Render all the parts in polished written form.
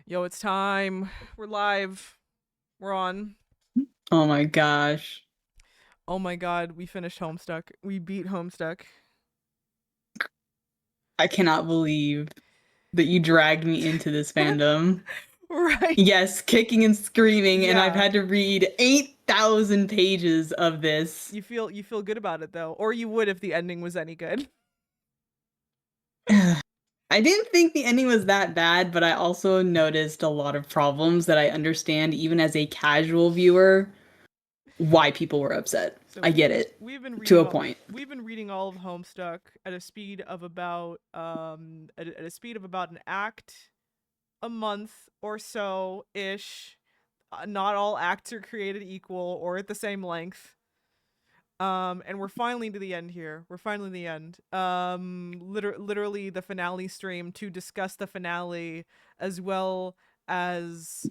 Yo, it's time. We're live. We're on. Oh my gosh. Oh my god, we finished Homestuck. We beat Homestuck. I cannot believe that you dragged me into this fandom. Right. Yes, kicking and screaming, and I've Yeah. had to read 8,000 pages of this. You feel good about it though. Or you would if the ending was any good. I didn't think the ending was that bad, but I also noticed a lot of problems that I understand, even as a casual viewer, why people were upset. So I we've get it we've been to reading a all point. we've been reading all of Homestuck at a speed of about at a speed of about an act a month or so ish. Not all acts are created equal or at the same length. And we're finally to the end here. We're finally the end. Literally the finale stream to discuss the finale as well as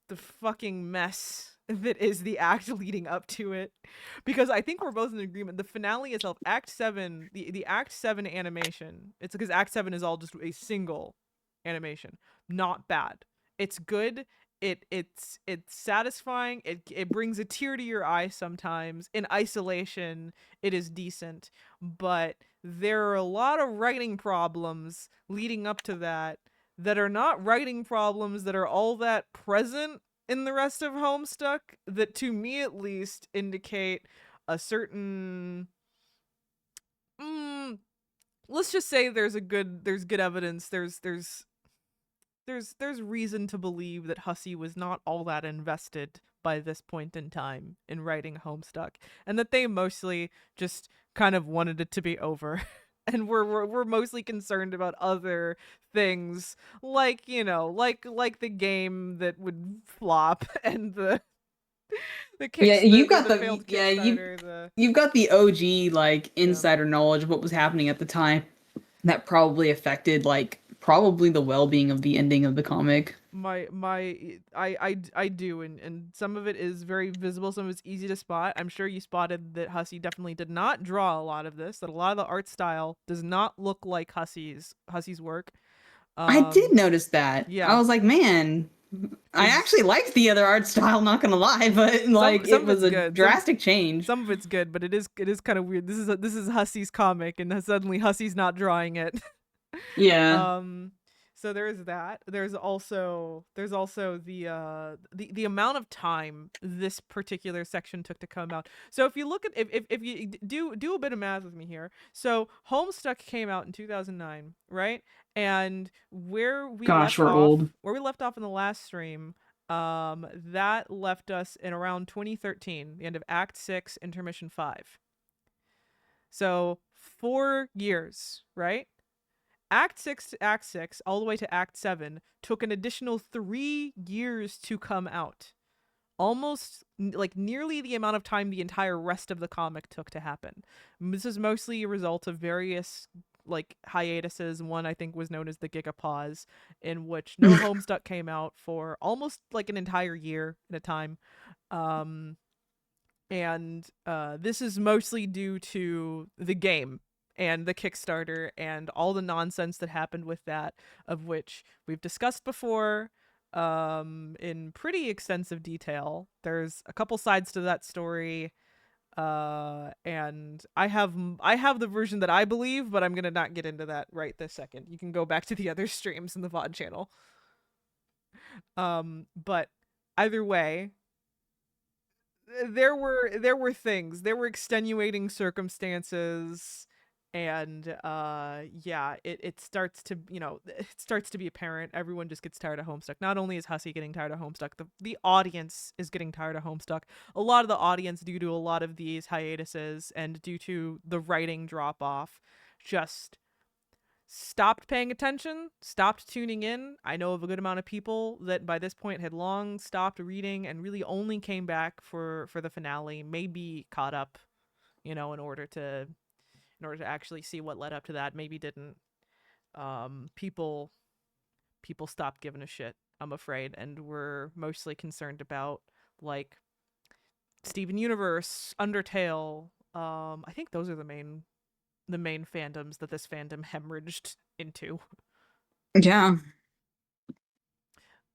the fucking mess that is the act leading up to it. Because I think we're both in agreement. The finale itself, Act 7, the Act 7 animation, it's because Act 7 is all just a single animation. Not bad. It's good. It's satisfying. It brings a tear to your eye sometimes. In isolation, it is decent, but there are a lot of writing problems leading up to that are not writing problems that are all that present in the rest of Homestuck, that to me at least indicate a certain mm, let's just say there's good evidence, there's reason to believe that Hussey was not all that invested by this point in time in writing Homestuck, and that they mostly just kind of wanted it to be over. And we're mostly concerned about other things, like, like the game that would flop, and Yeah, the failed Kickstarter, the you've got the OG like yeah. insider knowledge of what was happening at the time. That probably affected like probably the well-being of the ending of the comic. I do, and some of it is very visible, some of it's easy to spot. I'm sure you spotted that Hussey definitely did not draw a lot of this, that a lot of the art style does not look like Hussey's work. I did um notice that. I yeah, was like, man, I because actually liked the other art style, not gonna lie, but like some it of was it's a good, drastic change. some of it's good, but it is kind of weird. This is Hussey's comic, and suddenly Hussey's not drawing it. Yeah. um so there's that. There's also the amount of time this particular section took to come out. So if you look at, if you do a bit of math with me here, so Homestuck came out in 2009, right? And Gosh, we're old. where we left off in the last stream, that left us in around 2013, the end of Act 6, intermission 5. So 4 years, right? Act 6 to Act 6, all the way to Act 7, took an additional 3 years to come out. Almost like nearly the amount of time the entire rest of the comic took to happen. This is mostly a result of various like hiatuses. One I think was known as the Gigapause, in which no Homestuck came out for almost like an entire year at a time. Um, and this is mostly due to the game and the Kickstarter and all the nonsense that happened with that, of which we've discussed before in pretty extensive detail. There's a couple sides to that story, and I have the version that I believe, but I'm gonna not get into that right this second. You can go back to the other streams in the VOD channel. But either way, there were extenuating circumstances, and yeah, it starts to, it starts to be apparent. Everyone just gets tired of Homestuck. Not only is Hussey getting tired of Homestuck, the audience is getting tired of Homestuck. A lot of the audience, due to a lot of these hiatuses and due to the writing drop off, just stopped paying attention, stopped tuning in. I know of a good amount of people that by this point had long stopped reading and really only came back for the finale, maybe caught up, in order to actually see what led up to that, maybe didn't. People stopped giving a shit, I'm afraid, and were mostly concerned about like Steven Universe, Undertale. I think those are the main fandoms that this fandom hemorrhaged into. Yeah.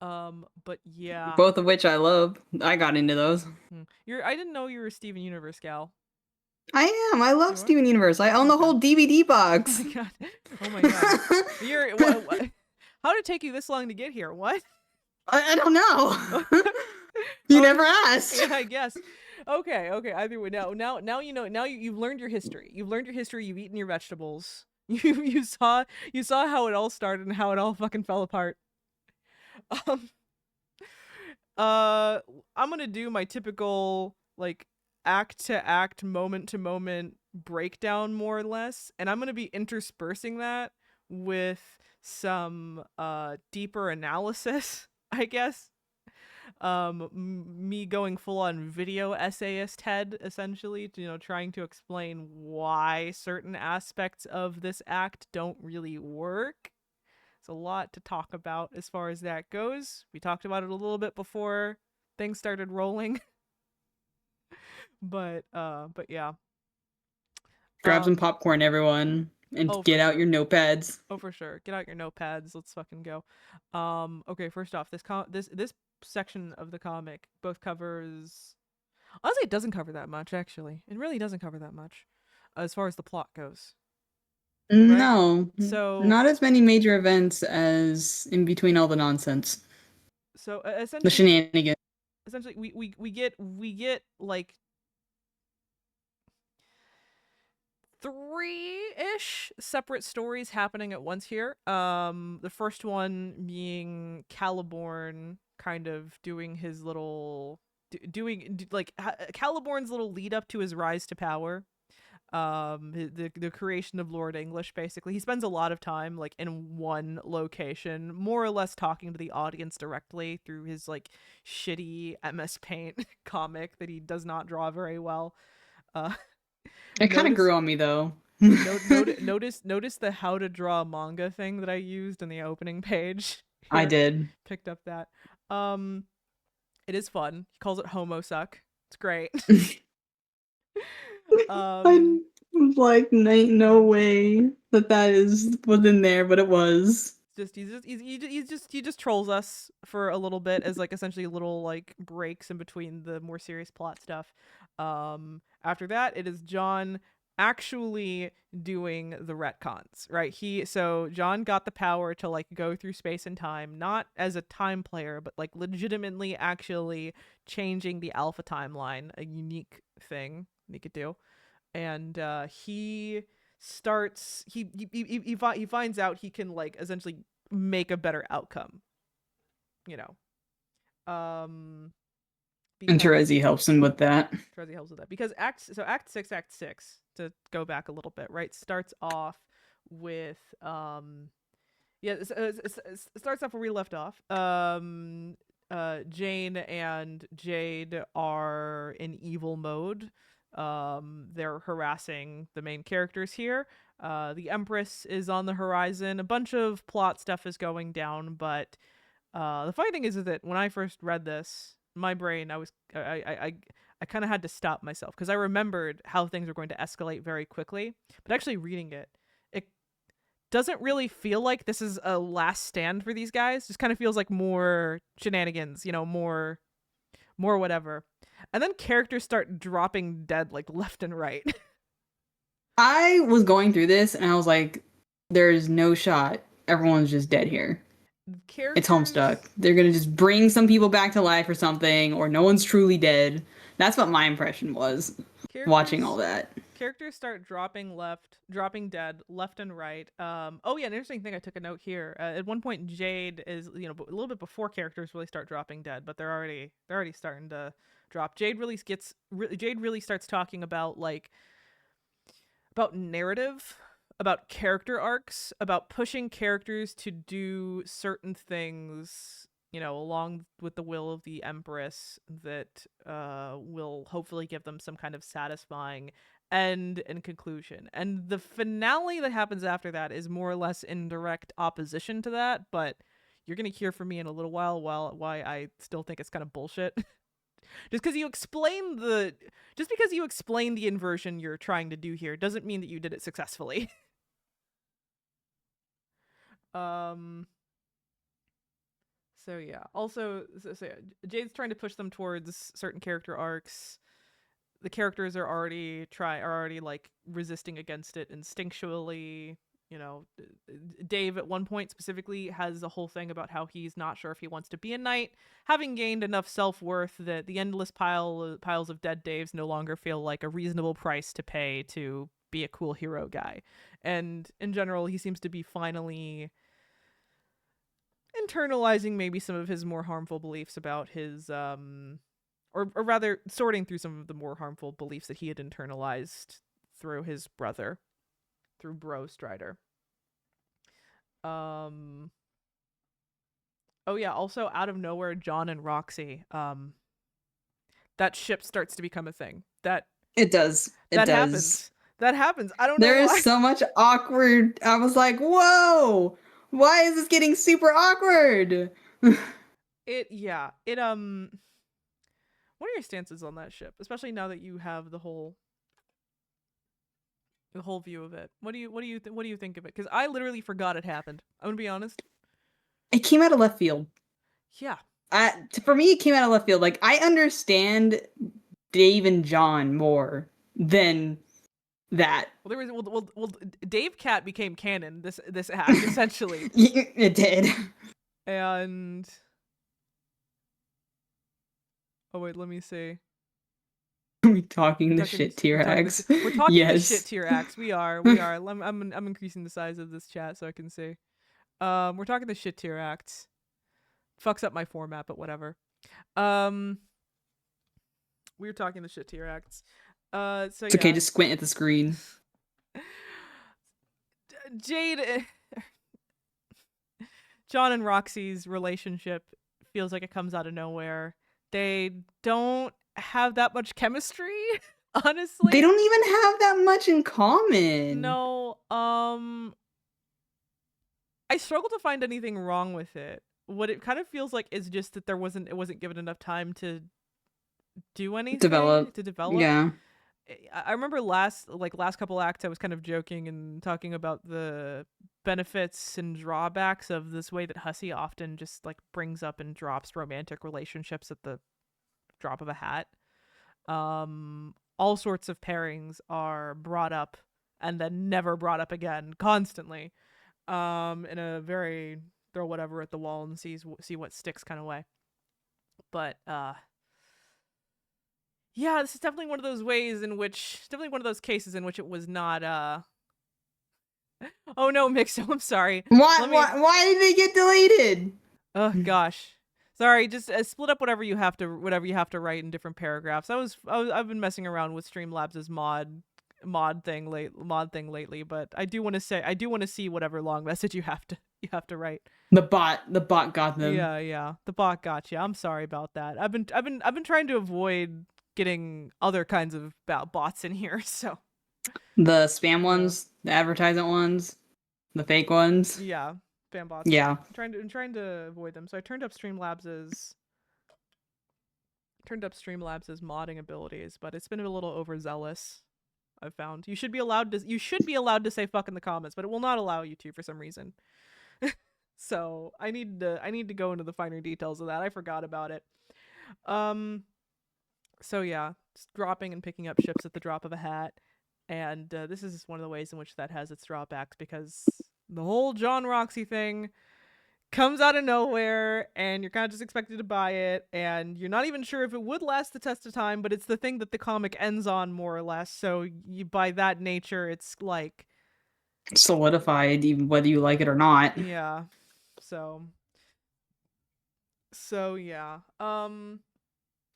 But yeah. Both of which I love. I got into those. I didn't know you were a Steven Universe gal. I am. I love You are? Steven Universe. I own the Okay. whole DVD Oh my box. god. Oh my god. You're what? How did it take you this long to get here? What? I don't know. Okay. You Oh never asked. yeah, I guess. Okay, okay. Either way, now you know. Now you've learned your history. You've learned your history. You've eaten your vegetables. You saw how it all started and how it all fucking fell apart. Um, uh, I'm gonna do my typical like act to act, moment to moment breakdown, more or less, and I'm gonna be interspersing that with some deeper analysis, I guess. Me going full on video essayist head, essentially, trying to explain why certain aspects of this act don't really work. It's a lot to talk about as far as that goes. We talked about it a little bit before things started rolling. But yeah. Grab some um popcorn, everyone, and oh, for get out sure. your notepads. Oh, for sure. Get out your notepads. Let's fucking go. Okay, first off, this section of the comic both covers. Honestly, it doesn't cover that much, actually. It really doesn't cover that much as far as the plot goes, right? No, So, not as many major events as in between all the nonsense, so the shenanigans. essentially, we get like three-ish separate stories happening at once here. The first one being Caliborn kind of doing his little Caliborn's little lead up to his rise to power. The creation of Lord English. Basically, he spends a lot of time like in one location, more or less talking to the audience directly through his like shitty MS Paint comic that he does not draw very well. uh It kind of notice grew on me though. notice the how to draw manga thing that I used in the opening page I here. did. Picked up that. um it is fun. He calls it Homosuck. It's great. I um was like, no way that is was in there, but it was. he just trolls us for a little bit as like essentially little like breaks in between the more serious plot stuff. After that, it is John actually doing the retcons, right? So John got the power to like go through space and time, not as a time player, but like legitimately actually changing the alpha timeline, a unique thing he could do. And he finds out he can like essentially make a better outcome, you know. And Because Terezi helps him with that. Trezzy helps with that. Because act 6 to go back a little bit, right, starts off with yeah, it starts off where we left off. Jane and Jade are in evil mode. They're harassing the main characters here. The Empress is on the horizon. A bunch of plot stuff is going down, but the funny thing is that when I first read this, my brain, I kind of had to stop myself because I remembered how things were going to escalate very quickly. But actually reading it doesn't really feel like this is a last stand for these guys. Just kind of feels like more shenanigans, more whatever. And then characters start dropping dead like left and right. I was going through this and I was like, there's no shot. Everyone's just dead here. It's Homestuck. characters They're gonna just bring some people back to life or something, or no one's truly dead. That's what my impression was watching all characters that. characters start dropping dead left and right. Oh yeah, an interesting thing I took a note here. At one point, Jade is a little bit before characters really start dropping dead, but they're already starting to drop. Jade really starts talking about narrative, about character arcs, about pushing characters to do certain things, along with the will of the Empress that will hopefully give them some kind of satisfying end and conclusion. And the finale that happens after that is more or less in direct opposition to that, but you're gonna hear from me in a little while why I still think it's kind of bullshit. Just because you explain the inversion you're trying to do here doesn't mean that you did it successfully. um So yeah. Also, yeah, Jade's trying to push them towards certain character arcs. The characters are already like resisting against it instinctually. You know, Dave at one point specifically has a whole thing about how he's not sure if he wants to be a knight, having gained enough self-worth that the endless piles of dead Daves no longer feel like a reasonable price to pay to be a cool hero guy. And in general, he seems to be finally internalizing maybe some of his more harmful beliefs about his or rather sorting through some of the more harmful beliefs that he had internalized through his brother, through Bro Strider. Um oh yeah, also out of nowhere, John and Roxy, that ship starts to become a thing. It does. It That does. happens. That happens. I don't know There is why. so much awkward. I was like, whoa! Why is this getting super awkward? It yeah. It what are your stances on that ship? Especially now that you have the whole view of it. What do you think of it? Cuz I literally forgot it happened. I'm going to be honest. It came out of left field. Yeah. For me, it came out of left field. Like, I understand Dave and John more than that. Well, there was Dave Cat became canon this act essentially, It did. and oh wait, let me see. Are we talking the shit tier hacks? We're talking the shit Yes. tier acts. We are. I'm increasing the size of this chat so I can see. We're talking the shit tier acts. Fucks up my format, but whatever. Um, we were talking the shit tier acts. So It's okay, yeah, just squint at the screen. Jade, John and Roxy's relationship feels like it comes out of nowhere. They don't have that much chemistry, They honestly. don't even have that much in common. No, I struggle to find anything wrong with it. What it kind of feels like is just that it wasn't given enough time to do anything Develop. to develop. Yeah. I remember last couple acts I was kind of joking and talking about the benefits and drawbacks of this way that Hussey often just like brings up and drops romantic relationships at the drop of a hat. All sorts of pairings are brought up and then never brought up again constantly. In a very throw whatever at the wall and see what sticks kind of way. But yeah, this is definitely one of those ways in which definitely one of those cases in which it was not oh no, Mixo, I'm sorry. Why? Let me Why did they get deleted? oh gosh. Sorry, just split up whatever you have to write in different paragraphs. I've been messing around with Streamlabs' mod thing lately, but I do want to see whatever long message you have to write. The bot got them. Yeah. The bot got you. I'm sorry about that. I've been trying to avoid getting other kinds of bots in here. So The spam yeah, ones, the advertisement ones, the fake ones. yeah, spam bots. Yeah. I'm trying to avoid them. So I turned up Streamlabs's modding abilities, but it's been a little overzealous. I've found you should be allowed to say fuck in the comments, but it will not allow you to for some reason. So I need to go into the finer details of that. I forgot about it. So yeah, just dropping and picking up ships at the drop of a hat, and this is one of the ways in which that has its drawbacks because the whole John Roxy thing comes out of nowhere and you're kind of just expected to buy it and you're not even sure if it would last the test of time, but it's the thing that the comic ends on more or less, so by that nature it's like Solidified, even whether you like it or not. yeah. So yeah. I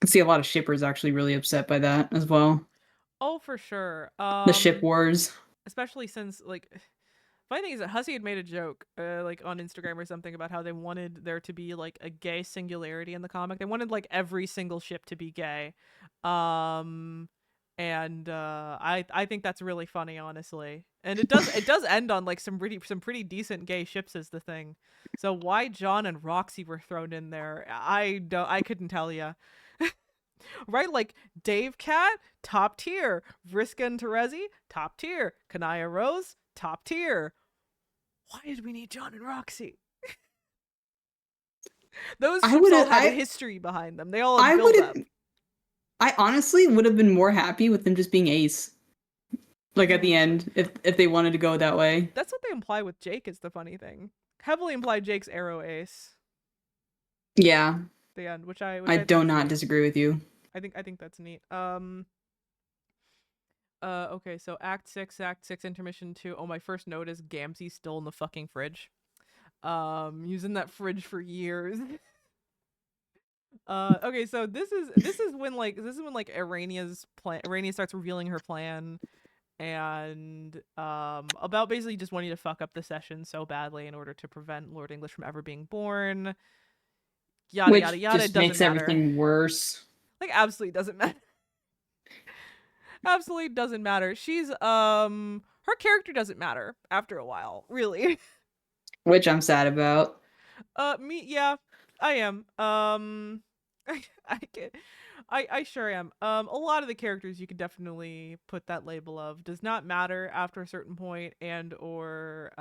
see a lot of shippers actually really upset by that as well. Oh, for sure. The ship wars. Especially since like funny thing is that Hussey had made a joke, like on Instagram or something, about how they wanted there to be like a gay singularity in the comic. They wanted like every single ship to be gay, and I think that's really funny, honestly. And it does end on like some pretty decent gay ships is the thing. So why John and Roxy were thrown in there, I couldn't tell you. Right, like Dave Cat, top tier. Vriska and Terezi, top tier. Kanaya Rose, top tier. Why did we need John and Roxy? Those I ships would all have had a history behind them. They all had I would build have up. I honestly would have been more happy with them just being ace. Like at the Ooh, end, if they wanted to go that way. that's what they imply with Jake is the funny thing. Heavily imply Jake's arrow ace Yeah, at the end, which I I think do is not neat. disagree with you. I think that's neat. Okay, so Act 6 intermission 2. Oh, my first note is Gamzee's still in the fucking fridge. Using that fridge for years. Okay, so this is when like Irania starts revealing her plan and about basically just wanting to fuck up the session so badly in order to prevent Lord English from ever being born. Yada yada Which yada. It just doesn't makes matter. everything worse. Like absolutely doesn't matter. Absolutely doesn't matter. She's her character doesn't matter after a while, really. Which I'm sad about. Me, yeah, I am. I get, I sure am. A lot of the characters you could definitely put that label of does not matter after a certain point, and or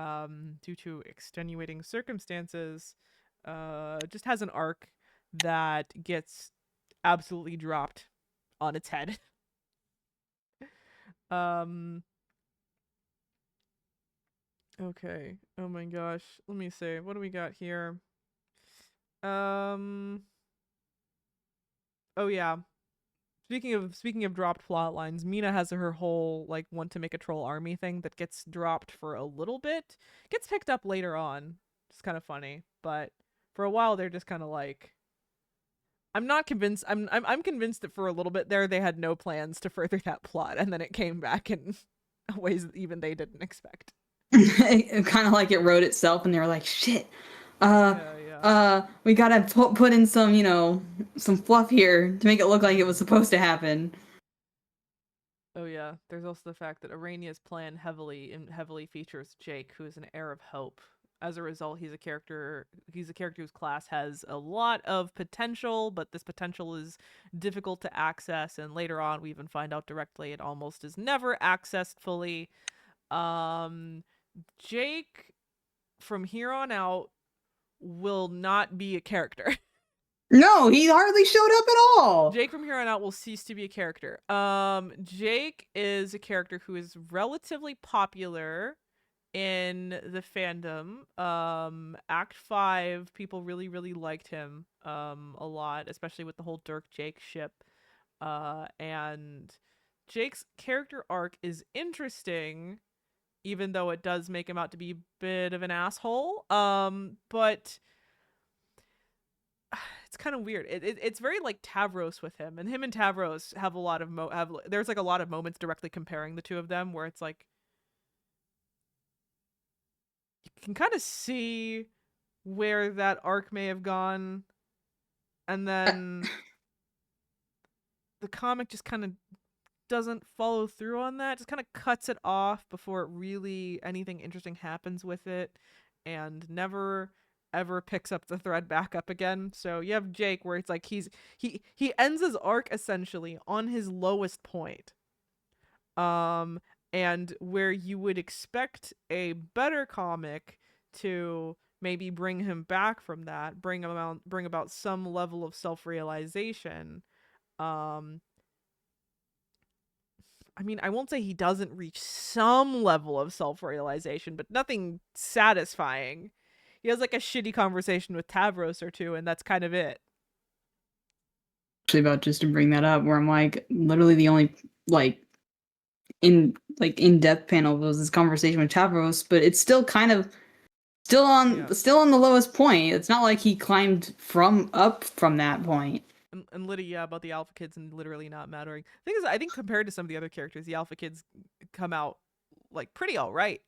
due to extenuating circumstances, just has an arc that gets absolutely dropped on its head. um. Okay. Oh my gosh. Let me see. What do we got here? Um. Oh yeah. Speaking of dropped plot lines, Mina has her whole like want to make a troll army thing that gets dropped for a little bit. Gets picked up later on. It's kind of funny, but for a while they're just kind of like I'm not convinced. I'm convinced that for a little bit there they had no plans to further that plot, and then it came back in ways that even they didn't expect. Kind of like it wrote itself, and they were like, "Shit, uh, Yeah, yeah. we gotta put in some, some fluff here to make it look like it was supposed to happen." Oh yeah. There's also the fact that Arania's plan heavily features Jake, who is an heir of hope. As a result, he's a character whose class has a lot of potential, but this potential is difficult to access, and later on we even find out directly it almost is never accessed fully. Um Jake from here on out will not be a character. No, he hardly showed up at all. Jake from here on out will cease to be a character. Jake is a character who is relatively popular in the fandom. Act 5, people really, really liked him a lot, especially with the whole Dirk Jake ship. And Jake's character arc is interesting, even though it does make him out to be a bit of an asshole. But it's kind of weird. It's very like Tavros with him, and him and Tavros have a lot of there's like a lot of moments directly comparing the two of them where it's like you can kind of see where that arc may have gone, and then the comic just kind of doesn't follow through on that. Just kind of cuts it off before it really anything interesting happens with it, and never ever picks up the thread back up again. So you have Jake where it's like he ends his arc essentially on his lowest point. Um and where you would expect a better comic to maybe bring him back from that, bring about some level of self-realization. Um I mean, I won't say he doesn't reach some level of self-realization, but nothing satisfying. He has like a shitty conversation with Tavros or two, and that's kind of it. Actually, about just to bring that up, where I'm like, literally the only like in-depth panel was this conversation with Tavros, but it's still kind of Yeah. still on the lowest point. It's not like he climbed from that point. And Liddy, yeah, about the Alpha Kids and literally not mattering. The thing is, I think compared to some of the other characters, the Alpha Kids come out like pretty all right.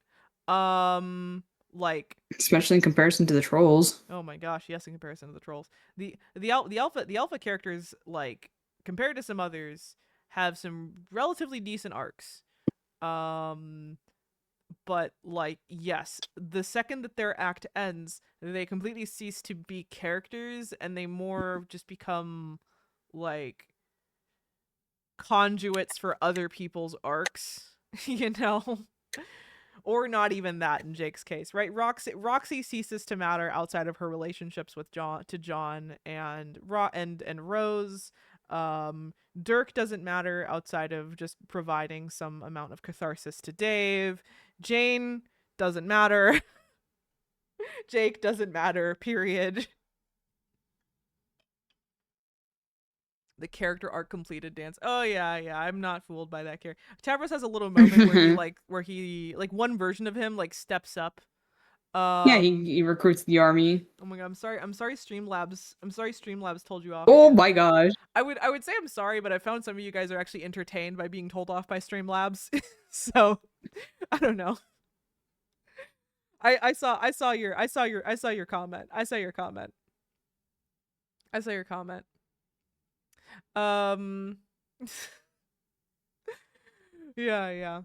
Um, like Especially in comparison to the trolls. oh my gosh, yes, in comparison to the trolls, the alpha characters like compared to some others have some relatively decent arcs. Um, but like yes, the second that their act ends, they completely cease to be characters and they more just become like conduits for other people's arcs. you know Or not even that in Jake's case, right? Roxy ceases to matter outside of her relationships with John and Rose. Dirk doesn't matter outside of just providing some amount of catharsis to Dave. Jane doesn't matter. Jake doesn't matter, period. The character arc completed dance. Oh yeah, yeah. I'm not fooled by that character. Tavros has a little moment where he like one version of him like steps up. Yeah, Um he recruits the army. oh my god, I'm sorry. I'm sorry Streamlabs told you off Oh again. my gosh. I would say I'm sorry, but I found some of you guys are actually entertained by being told off by Streamlabs. So, I don't know. I saw your comment. I saw your comment. Um yeah, yeah.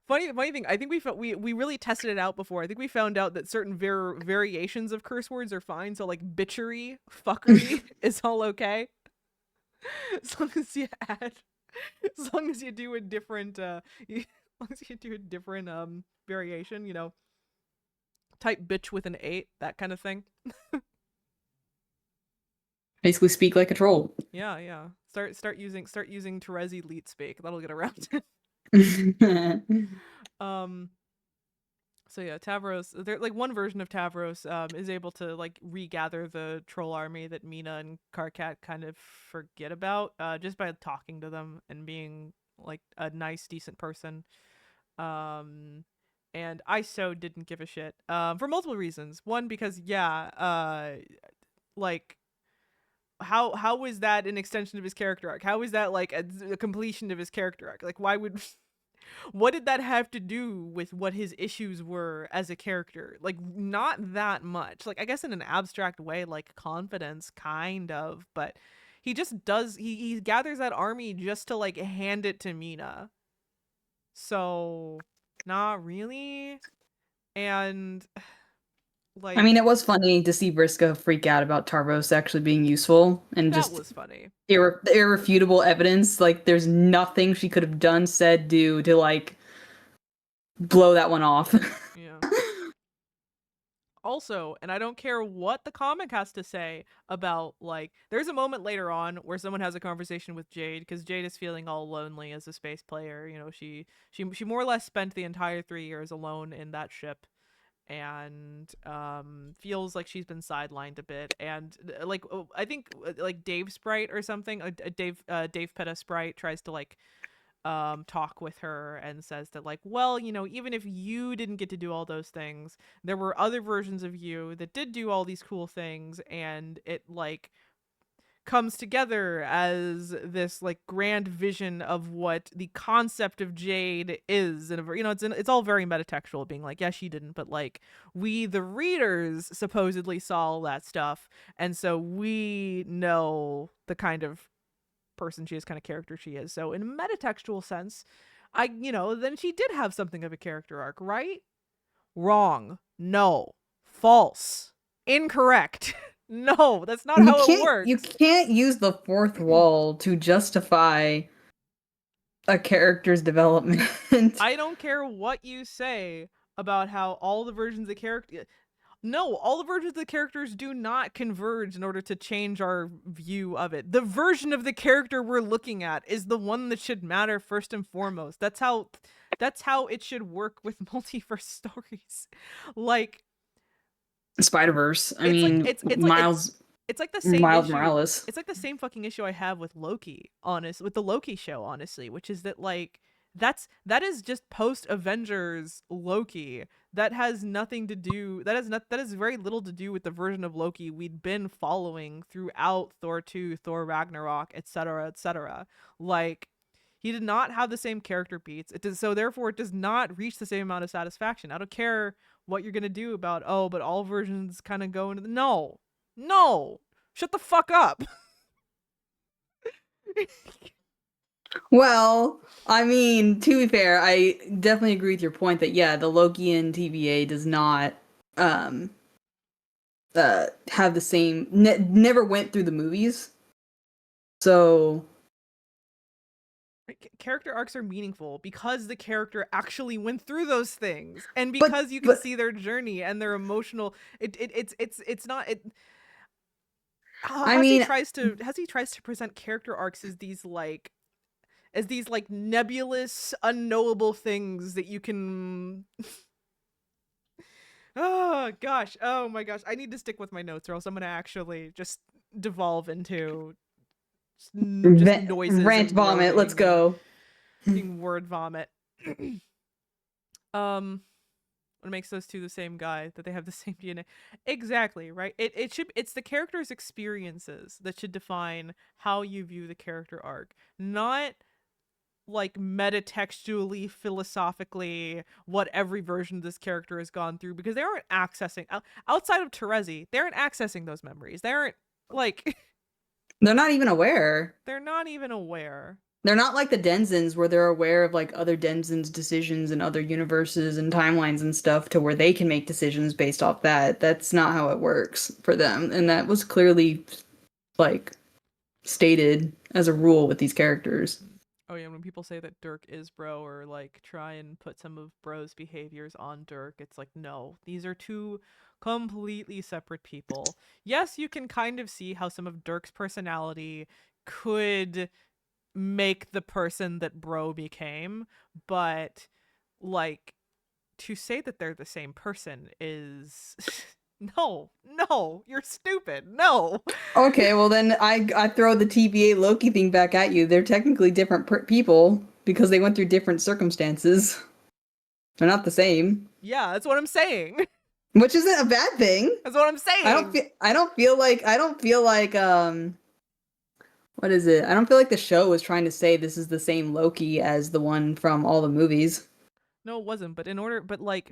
Funny thing. I think we really tested it out before. I think we found out that certain variations of curse words are fine. So like bitchery, fuckery is all okay, as long as you add, as long as you do a different, as long as you do a different variation. Type bitch with an 8, that kind of thing. Basically speak like a troll. Yeah, yeah. Start using Terezi leet speak. That'll get around. um. So yeah, Tavros. There like one version of Tavros is able to like regather the troll army that Mina and Karkat kind of forget about just by talking to them and being like a nice, decent person. Um, and I so didn't give a shit for multiple reasons. One, because yeah, like how was that an extension of his character arc? How is that like a completion of his character arc? Like why would what did that have to do with what his issues were as a character? Like not that much. Like I guess in an abstract way, like confidence kind of, but he just does he gathers that army just to like hand it to Mina. So not really. And I mean, like it was funny to see Vriska freak out about Tarvos actually being useful and that just was funny. irrefutable evidence. Like, there's nothing she could have done, said, do to like blow that one off. Yeah. Also, and I don't care what the comic has to say about like there's a moment later on where someone has a conversation with Jade because Jade is feeling all lonely as a space player. She more or less spent the entire 3 years alone in that ship and feels like she's been sidelined a bit and like I think like Dave Sprite or something, Dave Petta Sprite tries to like talk with her and says that like, well, even if you didn't get to do all those things, there were other versions of you that did do all these cool things, and it like comes together as this like grand vision of what the concept of Jade is. And it's all very metatextual, being like, yeah, she didn't, but like we the readers supposedly saw all that stuff, and so we know the kind of person she is, kind of character she is. So in a metatextual sense, then she did have something of a character arc, right? Wrong. No. False. Incorrect. No, that's not you how it can't you works. can't use the fourth wall to justify a character's development. I don't care what you say about how all the versions of the character. No, all the versions of the characters do not converge in order to change our view of it. The version of the character we're looking at is the one that should matter first and foremost. That's how it should work with multiverse stories. Like Spider-Verse. I it's like mean, it's like the same Miles issue. Morales. It's like the same fucking issue I have with Loki, with the Loki show, honestly, which is that like that is just post Avengers Loki. That has nothing to do that has very little to do with the version of Loki we'd been following throughout Thor 2, Thor Ragnarok, etc., etc. Like he did not have the same character beats. So therefore it does not reach the same amount of satisfaction. I don't care what you're gonna do about but all versions kind of go into no, shut the fuck up. Well, I mean, to be fair, I definitely agree with your point that yeah, the Lokian TVA does not um have the same never went through the movies. So Character arcs are meaningful because the character actually went through those things, and But because you can but see their journey and their emotional. It's not it. I Hussie mean, tries to present character arcs as these like nebulous, unknowable things that you can. Oh gosh, oh my gosh, I need to stick with my notes, or else I'm gonna actually just devolve into just noises rant and vomit. Let's groaning and go. being word vomit. um, what makes those two the same guy? That they have the same DNA. Exactly, right? It's the character's experiences that should define how you view the character arc, not like metatextually, philosophically, what every version of this character has gone through, because they aren't accessing outside of Terezi, they aren't accessing those memories. They aren't like They're not even aware. they're not even aware. They're not like the Denzins where they're aware of like other Denzins' decisions and other universes and timelines and stuff to where they can make decisions based off that. That's not how it works for them. And that was clearly like stated as a rule with these characters. Oh yeah, when people say that Dirk is bro, or like try and put some of bro's behaviors on Dirk, it's like, no, these are two completely separate people. Yes, you can kind of see how some of Dirk's personality could make the person that bro became, but like to say that they're the same person is no, you're stupid. No. Okay, well then I throw the TVA Loki thing back at you. They're technically different people because they went through different circumstances. They're not the same, Yeah, that's what I'm saying. which isn't a bad thing. That's what I'm saying. I don't feel like what is it? I don't feel like the show was trying to say this is the same Loki as the one from all the movies. No, it wasn't. But like,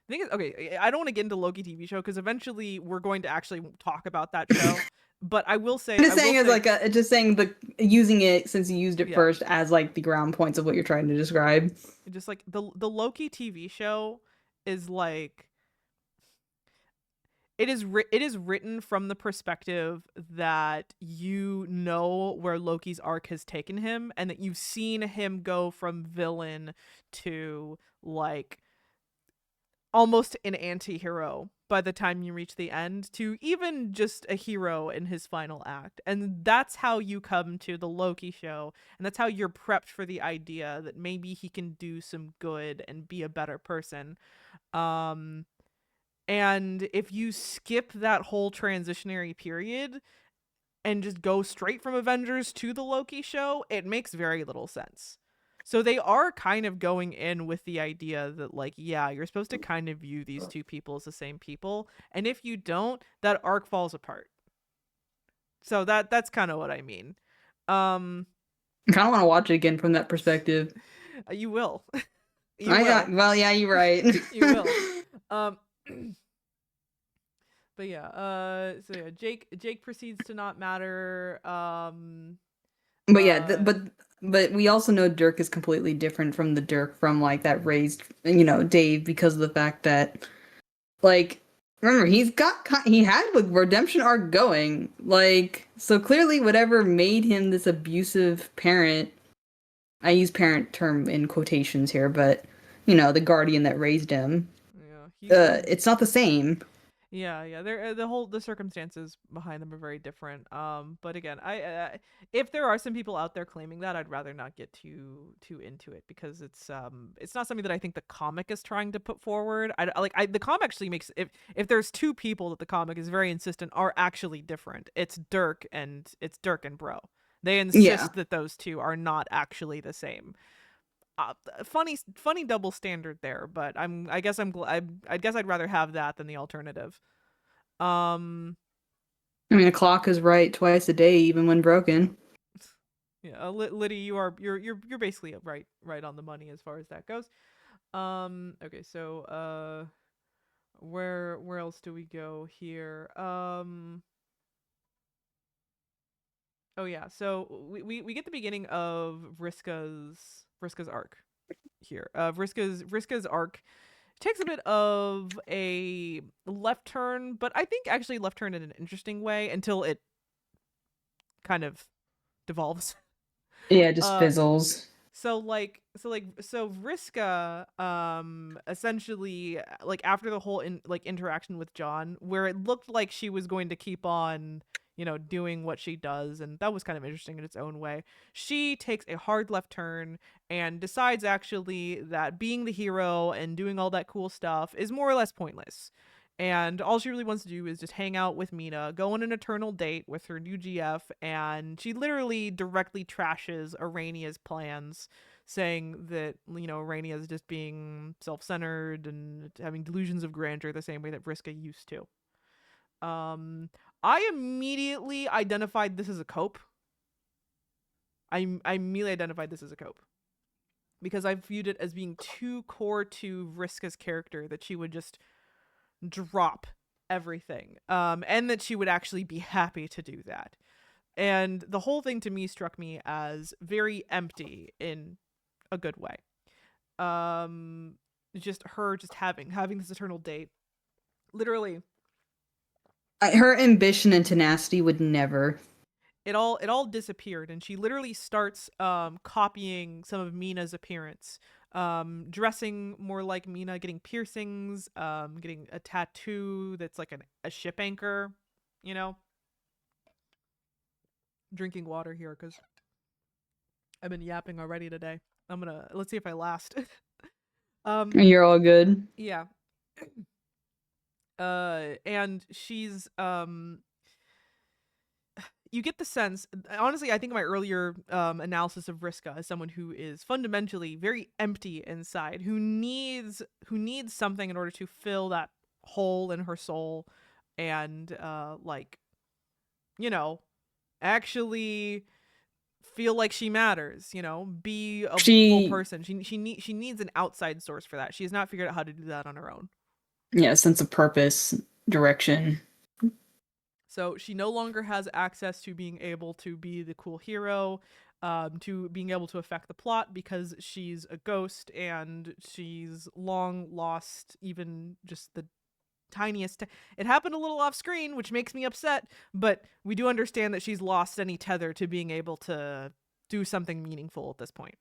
the thing is, okay, I don't want to get into Loki TV show because eventually we're going to actually talk about that show. But I'm I just will saying as say, like a just saying the using it since you used it yeah, first as like the ground points of what you're trying to describe. just like the Loki TV show is like it is written from the perspective that you know where Loki's arc has taken him, and that you've seen him go from villain to like almost an anti-hero by the time you reach the end, to even just a hero in his final act. And that's how you come to the Loki show, and that's how you're prepped for the idea that maybe he can do some good and be a better person. um and if you skip that whole transitionary period and just go straight from Avengers to the Loki show, it makes very little sense. So they are kind of going in with the idea that, like, yeah, you're supposed to kind of view these two people as the same people, and if you don't, that arc falls apart. So that's kind of what I mean. Um, I kind of want to watch it again from that perspective. you will, you I got will, well, yeah, you're right. you will. Um, but yeah, so yeah, Jake proceeds to not matter. But yeah, Uh, but we also know Dirk is completely different from the Dirk from like that raised, Dave because of the fact that like remember he had a redemption arc going. Like so clearly whatever made him this abusive parent, I use parent term in quotations here, but the guardian that raised him, yeah, he it's not the same. Yeah, they're the circumstances behind them are very different. But again, if there are some people out there claiming that, I'd rather not get too into it, because it's not something that I think the comic is trying to put forward. The comic actually makes, if there's two people that the comic is very insistent are actually different, it's Dirk and Bro. They Yeah. insist that those two are not actually the same. Funny double standard there, but I guess I guess I'd rather have that than the alternative. Um, I mean, a clock is right twice a day, even when broken. yeah, Liddy, you're basically right on the money as far as that goes. Okay, so where else do we go here? Oh yeah, so we get the beginning of Vriska's arc here. Vriska's arc takes a bit of a left turn, but I think actually left turn in an interesting way until it kind of devolves. Yeah, it just uh fizzles. so Vriska essentially like after the whole interaction with John, where it looked like she was going to keep on, doing what she does, and that was kind of interesting in its own way. She takes a hard left turn and decides actually that being the hero and doing all that cool stuff is more or less pointless. And all she really wants to do is just hang out with Mina, go on an eternal date with her new GF, and she literally directly trashes Arania's plans, saying that, Arania is just being self-centered and having delusions of grandeur the same way that Vriska used to. Um, I immediately identified this as a cope. I immediately identified this as a cope because I viewed it as being too core to Vriska's character that she would just drop everything, and that she would actually be happy to do that. And the whole thing to me struck me as very empty in a good way. Um, just her just having this eternal date. Literally, Her ambition and tenacity would never. it all disappeared, and she literally starts copying some of Mina's appearance, dressing more like Mina, getting piercings, getting a tattoo that's like a ship anchor, you know. Drinking water here because I've been yapping already today. Let's see if I last. um, You're all good. yeah. And she's you get the sense, honestly, I think my earlier analysis of Vriska as someone who is fundamentally very empty inside, who needs something in order to fill that hole in her soul, and you know actually feel like she matters, be a full She, person. She needs an outside source for that. She has not figured out how to do that on her own. yeah, sense of purpose, direction. So she no longer has access to being able to be the cool hero, to being able to affect the plot because she's a ghost and she's long lost even just the tiniest. It happened a little off screen, which makes me upset, but we do understand that she's lost any tether to being able to do something meaningful at this point.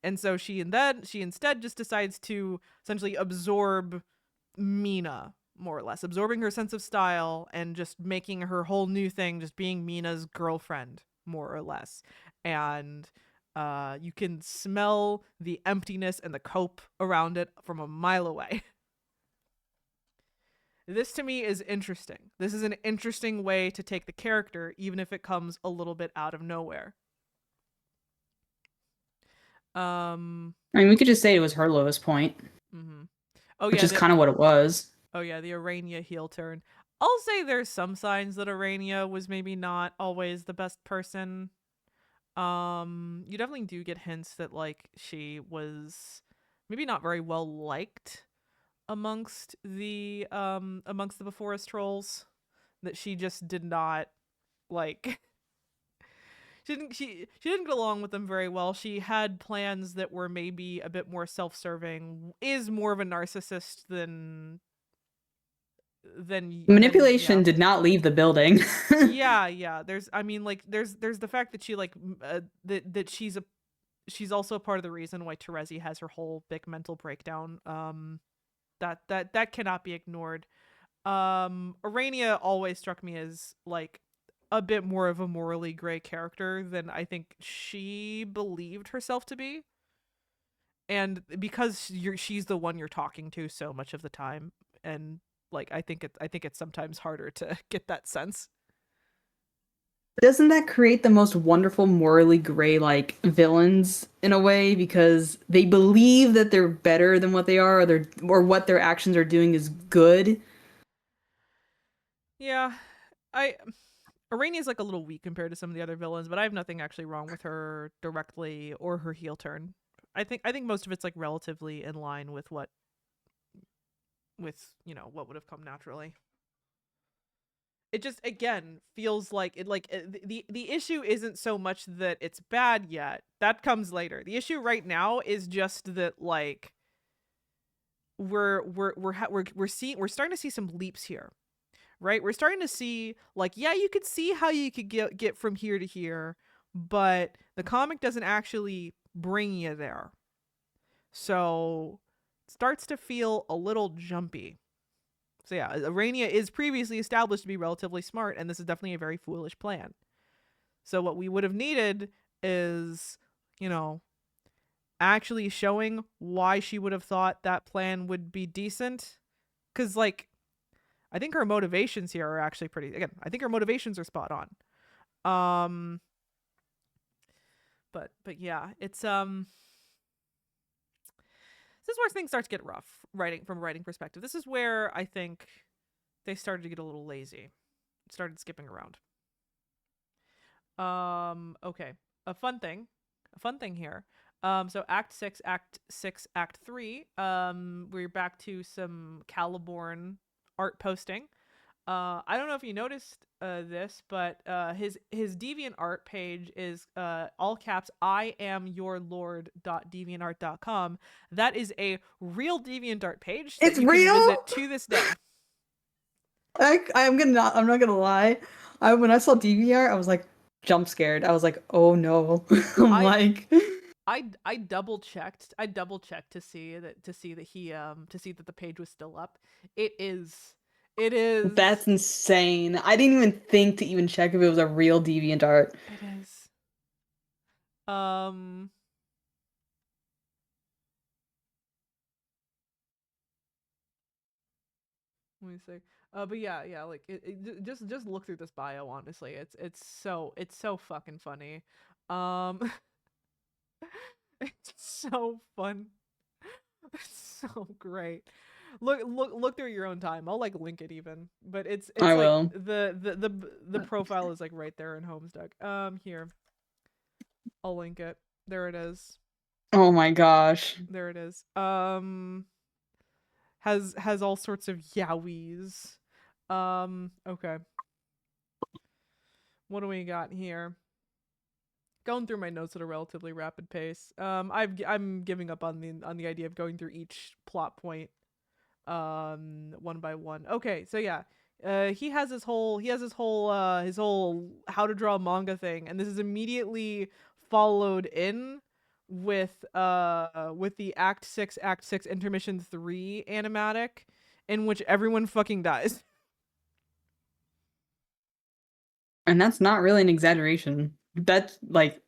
And so she instead just decides to essentially absorb Mina, more or less, absorbing her sense of style and just making her whole new thing just being Mina's girlfriend, more or less. And you can smell the emptiness and the cope around it from a mile away. This to me is interesting. This is an interesting way to take the character, even if it comes a little bit out of nowhere. Um. I mean, we could just say it was her lowest point, Mm-hmm. Oh which yeah. is kind of what it was. The Arania heel turn. I'll say there's some signs that Arania was maybe not always the best person. You definitely do get hints that like she was maybe not very well liked amongst the before us trolls. That she just did not like she didn't get along with them very well. She had plans that were maybe a bit more self-serving, is more of a narcissist than Manipulation yeah. did not leave the building. Yeah. There's the fact that she that she's also part of the reason why Terezi has her whole big mental breakdown. That cannot be ignored. Arania always struck me as like a bit more of a morally gray character than I think she believed herself to be. And because she's the one you're talking to so much of the time, and like I think it's sometimes harder to get that sense. Doesn't that create the most wonderful morally gray like villains in a way because they believe that they're better than what they are or what their actions are doing is good. Yeah, I Arania's like a little weak compared to some of the other villains, but I have nothing actually wrong with her directly or her heel turn. I think most of it's like relatively in line with what would have come naturally. It just again feels like the issue isn't so much that it's bad yet. That comes later. The issue right now is just that like we're starting to see some leaps here, right? We're starting to see like, yeah, you could see how you could get from here to here, but the comic doesn't actually bring you there. So it starts to feel a little jumpy. So yeah, Arania is previously established to be relatively smart, and this is definitely a very foolish plan. So what we would have needed is, you know, actually showing why she would have thought that plan would be decent. Cause like I think her motivations here are actually pretty again, I think her motivations are spot on. Um but yeah, it's this is where things start to get rough, writing from a writing perspective. This is where I think they started to get a little lazy. Started skipping around. Okay. A fun thing. A fun thing here. So Act 3, we're back to some Caliborn art posting. I don't know if you noticed this, but his deviant art page is all caps I am your lord.deviantart.com. That is a real deviant art page that It's you can real. visit to this day. I'm not gonna lie. When I saw DVR, I was like jump scared. I was like, oh no. I'm I like, I double checked. I double checked to see that the page was still up. It is. It is. that's insane. I didn't even think to even check if it was a real deviant art. It is. Um Let me see. But yeah, like just look through this bio. Honestly, it's so fucking funny. Um, it's so fun. It's so great. Look through your own time. I'll like link it even, but I it's like will. the profile is like right there in Homestuck. Here I'll link it. There it is. Oh my gosh. There it is. Has all sorts of yowies. Okay. What do we got here? Going through my notes at a relatively rapid pace. I'm giving up on the idea of going through each plot point one by one. Okay, so yeah. His whole how to draw manga thing, and this is immediately followed in with the Act 6 intermission 3 animatic in which everyone fucking dies. And that's not really an exaggeration. That's like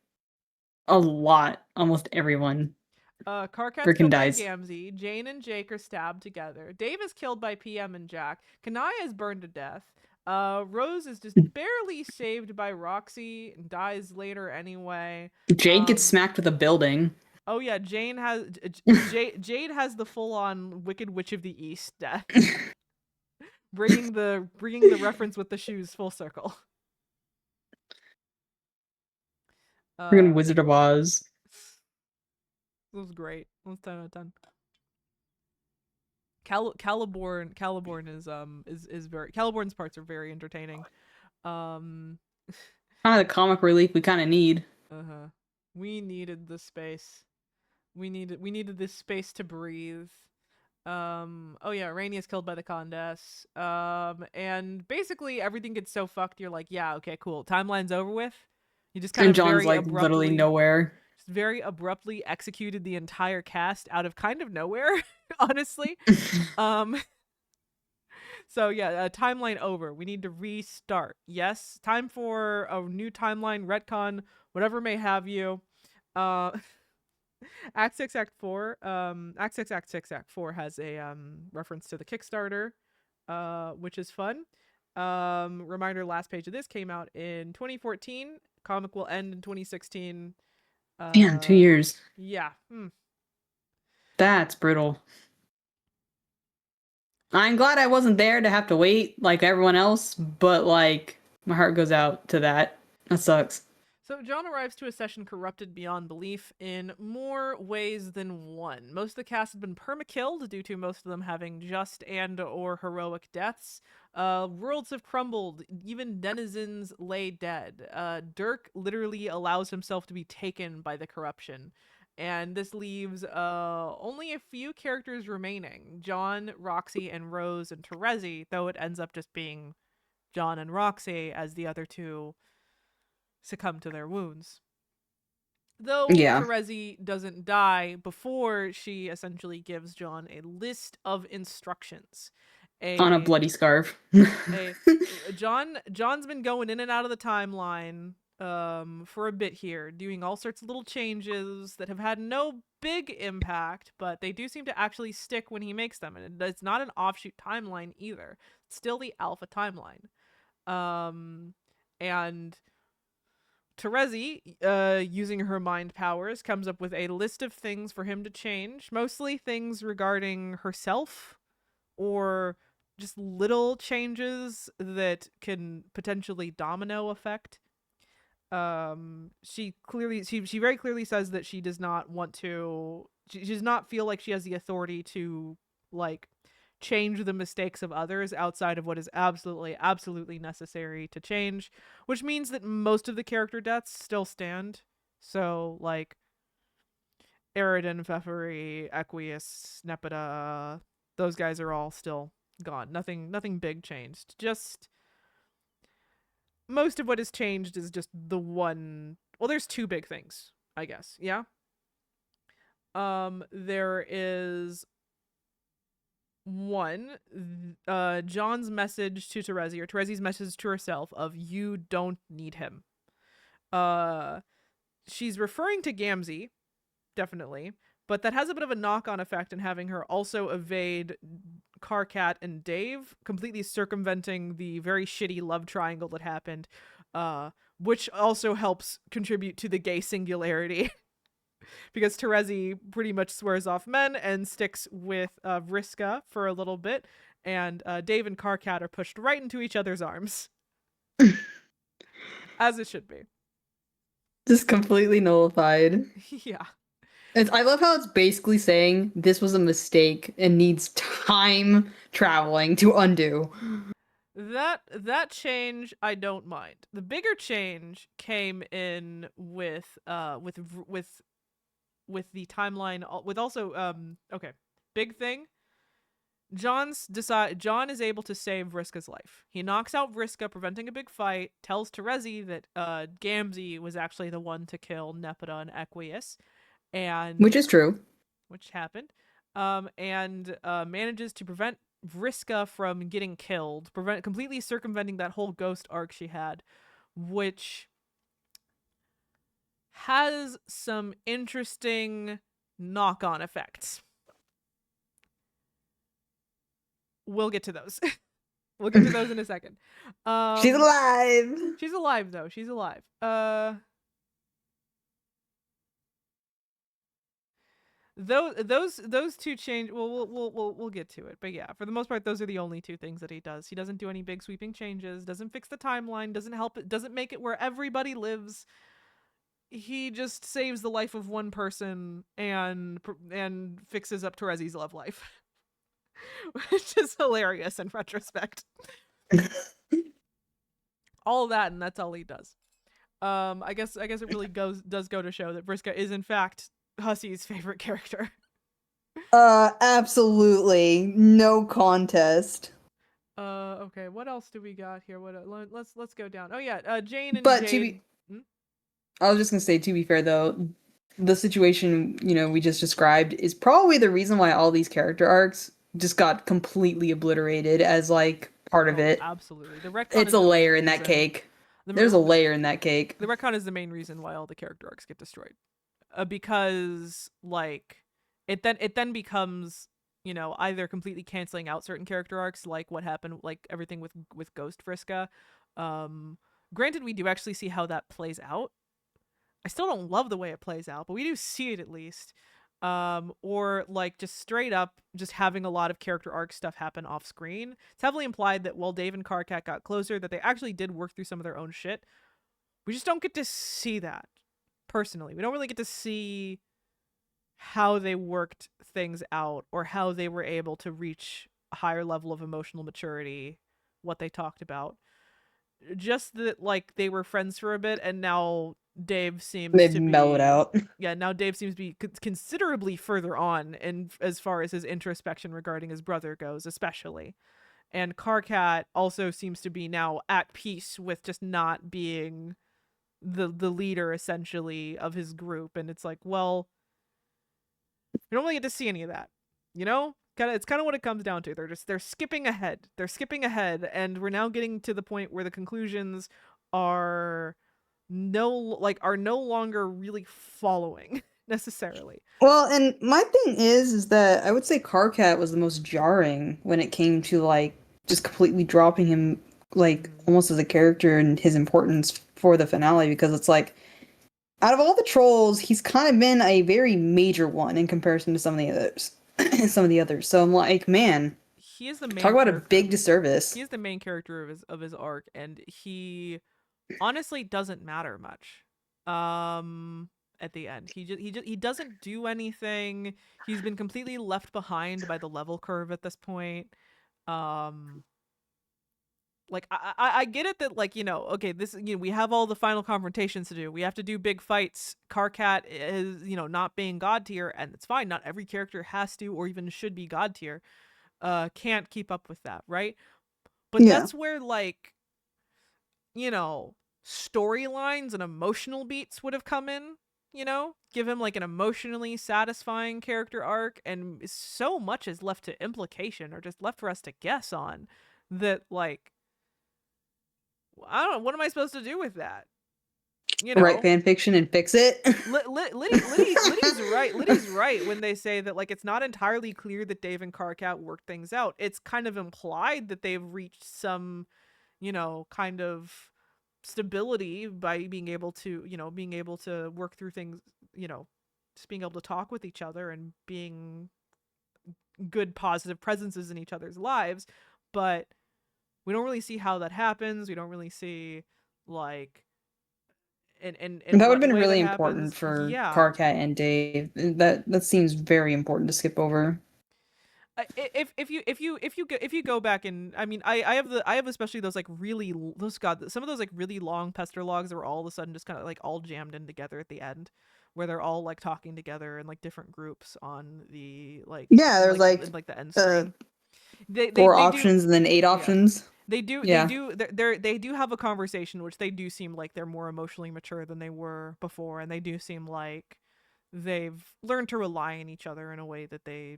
a lot. Almost everyone Karkat's freaking killed by dies. Gamzee. Jane and Jake are stabbed together. Dave is killed by PM and Jack. Kanaya is burned to death. Rose is just barely saved by Roxy and dies later anyway. Jade gets smacked with a building. Oh yeah, Jade has the full on Wicked Witch of the East death, bringing the reference with the shoes full circle. Freaking Uh, Wizard of Oz. it was great. It was 10 out of 10. Caliborn is very Caliborn's parts are very entertaining. Um Kind of the comic relief we kind of need. uh-huh. We needed the space. We needed this space to breathe. Oh yeah, Rainey is killed by the Condess. And basically everything gets so fucked you're like, yeah, okay, cool. Timeline's over with. You just kind And of John's like literally nowhere. very abruptly executed the entire cast out of kind of nowhere, honestly. Um So yeah, timeline over. We need to restart. Yes, time for a new timeline, retcon, whatever may have you. Uh, Act 6, Act 4. Act 6, Act 6, Act 4 has a reference to the Kickstarter, which is fun. Reminder: last page of this came out in 2014. Comic will end in 2016. Damn, 2 years. Yeah. That's brutal. I'm glad I wasn't there to have to wait like everyone else, but like my heart goes out to that. That sucks. So John arrives to a session corrupted beyond belief in more ways than one. Most of the cast had been perma-killed due to most of them having just and or heroic deaths. Worlds have crumbled. Even denizens lay dead. Dirk literally allows himself to be taken by the corruption. And this leaves only a few characters remaining. John, Roxy, and Rose and Terezi, though it ends up just being John and Roxy as the other two succumb to their wounds. Though Yeah, Terezi doesn't die before she essentially gives John a list of instructions. on a A bloody scarf. a John's been going in and out of the timeline for a bit here, doing all sorts of little changes that have had no big impact, but they do seem to actually stick when he makes them. And it's not an offshoot timeline either. It's still the alpha timeline. Um and Terezi, using her mind powers, comes up with a list of things for him to change, mostly things regarding herself or just little changes that can potentially domino effect. She very clearly says that she does not want to. She does not feel like she has the authority to like change the mistakes of others outside of what is absolutely necessary to change, which means that most of the character deaths still stand. So like Eridan, Pfeffery, Equius, Nepeta, those guys are all still gone. Nothing big changed. Just most of what has changed is just the one. Well, there's two big things, I guess. Yeah. There is one, John's message to Terezi, or Terezi's message to herself of you don't need him. Uh she's referring to Gamzee, definitely, but that has a bit of a knock-on effect in having her also evade Karkat and Dave, completely circumventing the very shitty love triangle that happened, which also helps contribute to the gay singularity. Because Terezi pretty much swears off men and sticks with Vriska for a little bit, and Dave and Karkat are pushed right into each other's arms, as it should be. Just completely nullified. Yeah. I love how it's basically saying this was a mistake and needs time traveling to undo. That change I don't mind. The bigger change came in with the timeline, with also okay, big thing. John is able to save Vriska's life. He knocks out Vriska, preventing a big fight, tells Terezi that Gamzee was actually the one to kill Nepeta and Equius, Which and is true. which happened, and manages to prevent Vriska from getting killed, completely circumventing that whole ghost arc she had, which has some interesting knock-on effects. We'll get to those. We'll get to those in a second. She's alive. She's alive though. She's alive. Those two change. Well, we'll get to it. But yeah, for the most part, those are the only two things that he does. He doesn't do any big sweeping changes. Doesn't fix the timeline. Doesn't help it. Doesn't make it where everybody lives. He just saves the life of one person and fixes up Terezi's love life, which is hilarious in retrospect. All of that, and that's all he does. I guess it really does go to show that Vriska is in fact Hussey's favorite character. Absolutely. No contest. Okay, what else do we got here? Let's go down. Oh yeah, Jane and But Jade. Hmm? I was just gonna say, to be fair though, the situation, we just described is probably the reason why all these character arcs just got completely obliterated as like part of Oh, it. absolutely. The retcon It's is a the main layer in that reason. cake. There's a layer in that cake. The retcon is the main reason why all the character arcs get destroyed, because like it then becomes either completely canceling out certain character arcs, like what happened, like everything with Ghost Vriska. Granted, we do actually see how that plays out. I still don't love the way it plays out, but we do see it at least. Or like just straight up just having a lot of character arc stuff happen off screen. It's heavily implied that while Dave and Karkat got closer, that they actually did work through some of their own shit. We just don't get to see that personally. We don't really get to see how they worked things out or how they were able to reach a higher level of emotional maturity, what they talked about. Just that like they were friends for a bit, and now Dave seems They've to mellowed be out. yeah, now Dave seems to be considerably further on, and as far as his introspection regarding his brother goes, especially. And Karkat also seems to be now at peace with just not being the leader essentially of his group, and it's like, well, we don't really get to see any of that, you know. It's kind of what it comes down to. They're skipping ahead. They're skipping ahead, and we're now getting to the point where the conclusions are are no longer really following necessarily. Well, and my thing is that I would say Carcat was the most jarring when it came to like just completely dropping him like Mm-hmm. almost as a character and his importance for the finale because it's like out of all the trolls, he's kind of been a very major one in comparison to some of the others. Some of the others. So I'm like, man, He is the talk main about a character. big disservice. He is the main character of his arc, and he honestly doesn't matter much. At the end, he doesn't do anything. He's been completely left behind by the level curve at this point. Um, like I get it that like okay, this we have all the final confrontations to do. We have to do big fights. Carcat is not being god tier, and it's fine. Not every character has to or even should be god tier. Can't keep up with that, right? But Yeah. that's where like you know, storylines and emotional beats would have come in, give him like an emotionally satisfying character arc, and so much is left to implication or just left for us to guess on that, like, I don't know, what am I supposed to do with that? You Write know, fan fiction and fix it. Liddy's right. Liddy's right when they say that like it's not entirely clear that Dave and Carcat worked things out. It's kind of implied that they've reached some, kind of stability by being able to work through things, just being able to talk with each other and being good positive presences in each other's lives. But we don't really see how that happens. We don't really see like in That would have what been way that really important happens. for Yeah. Carcat and Dave. That seems very important to skip over. If you go back, and I mean I have especially those like really those god some of those like really long pester logs that were all of a sudden just kind of like all jammed in together at the end, where they're all like talking together in like different groups on the Yeah, there's in, like like the end uh screen. they they four they do options and then eight Yeah, options. they Yeah. do they do have a conversation, which they do seem like they're more emotionally mature than they were before, and they do seem like they've learned to rely on each other in a way that they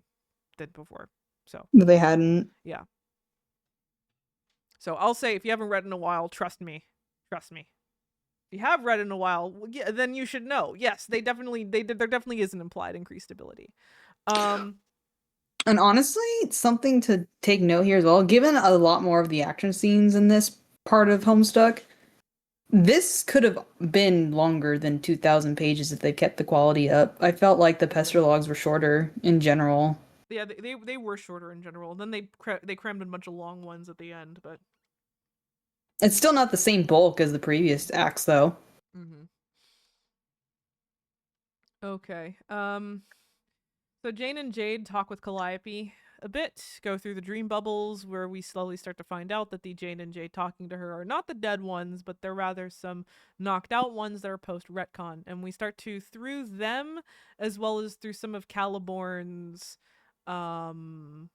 did before. So But they hadn't. yeah. So I'll say, if you haven't read in a while, trust me. Trust me. If you have read in a while, well, yeah, then you should know. Yes, there definitely is an implied increased ability. Um And honestly, something to take note here as well, given a lot more of the action scenes in this part of Homestuck, this could have been longer than 2,000 pages if they kept the quality up. I felt like the yeah. pester logs were shorter in general. Yeah, they were shorter in general. Then they crammed in a bunch of long ones at the end, but It's still not the same bulk as the previous acts, though. mhm. Okay. So Jane and Jade talk with Calliope a bit, go through the dream bubbles where we slowly start to find out that the Jane and Jade talking to her are not the dead ones, but they're rather some knocked out ones that are post retcon. And we start to, through them, as well as through some of Caliborn's um